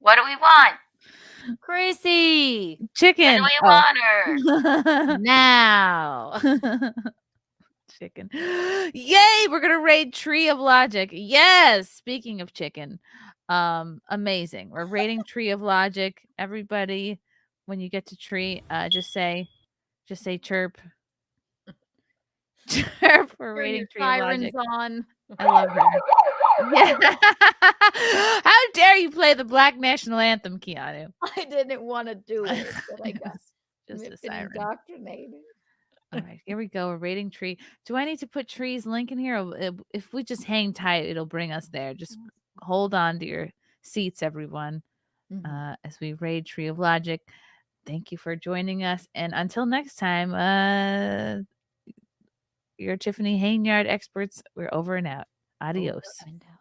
What do we want? Chrissy. Chicken. When do we want her? Now. Chicken. Yay, we're gonna raid Tree of Logic. Yes, speaking of chicken, amazing. We're raiding Tree of Logic. Everybody, when you get to Tree, just say chirp. Chirp. We're raiding Tree of Logic. On. I love her. Yeah. How dare you play the Black National Anthem, Keanu? I didn't want to do it, but I got just a siren. Indoctrinated. All right, here we go. We're raiding Tree. Do I need to put Tree's link in here? Or if we just hang tight, it'll bring us there. Just hold on to your seats, everyone, as we raid Tree of Logic. Thank you for joining us. And until next time, your Tiffany Henyard experts, we're over and out. Adios. Over and out.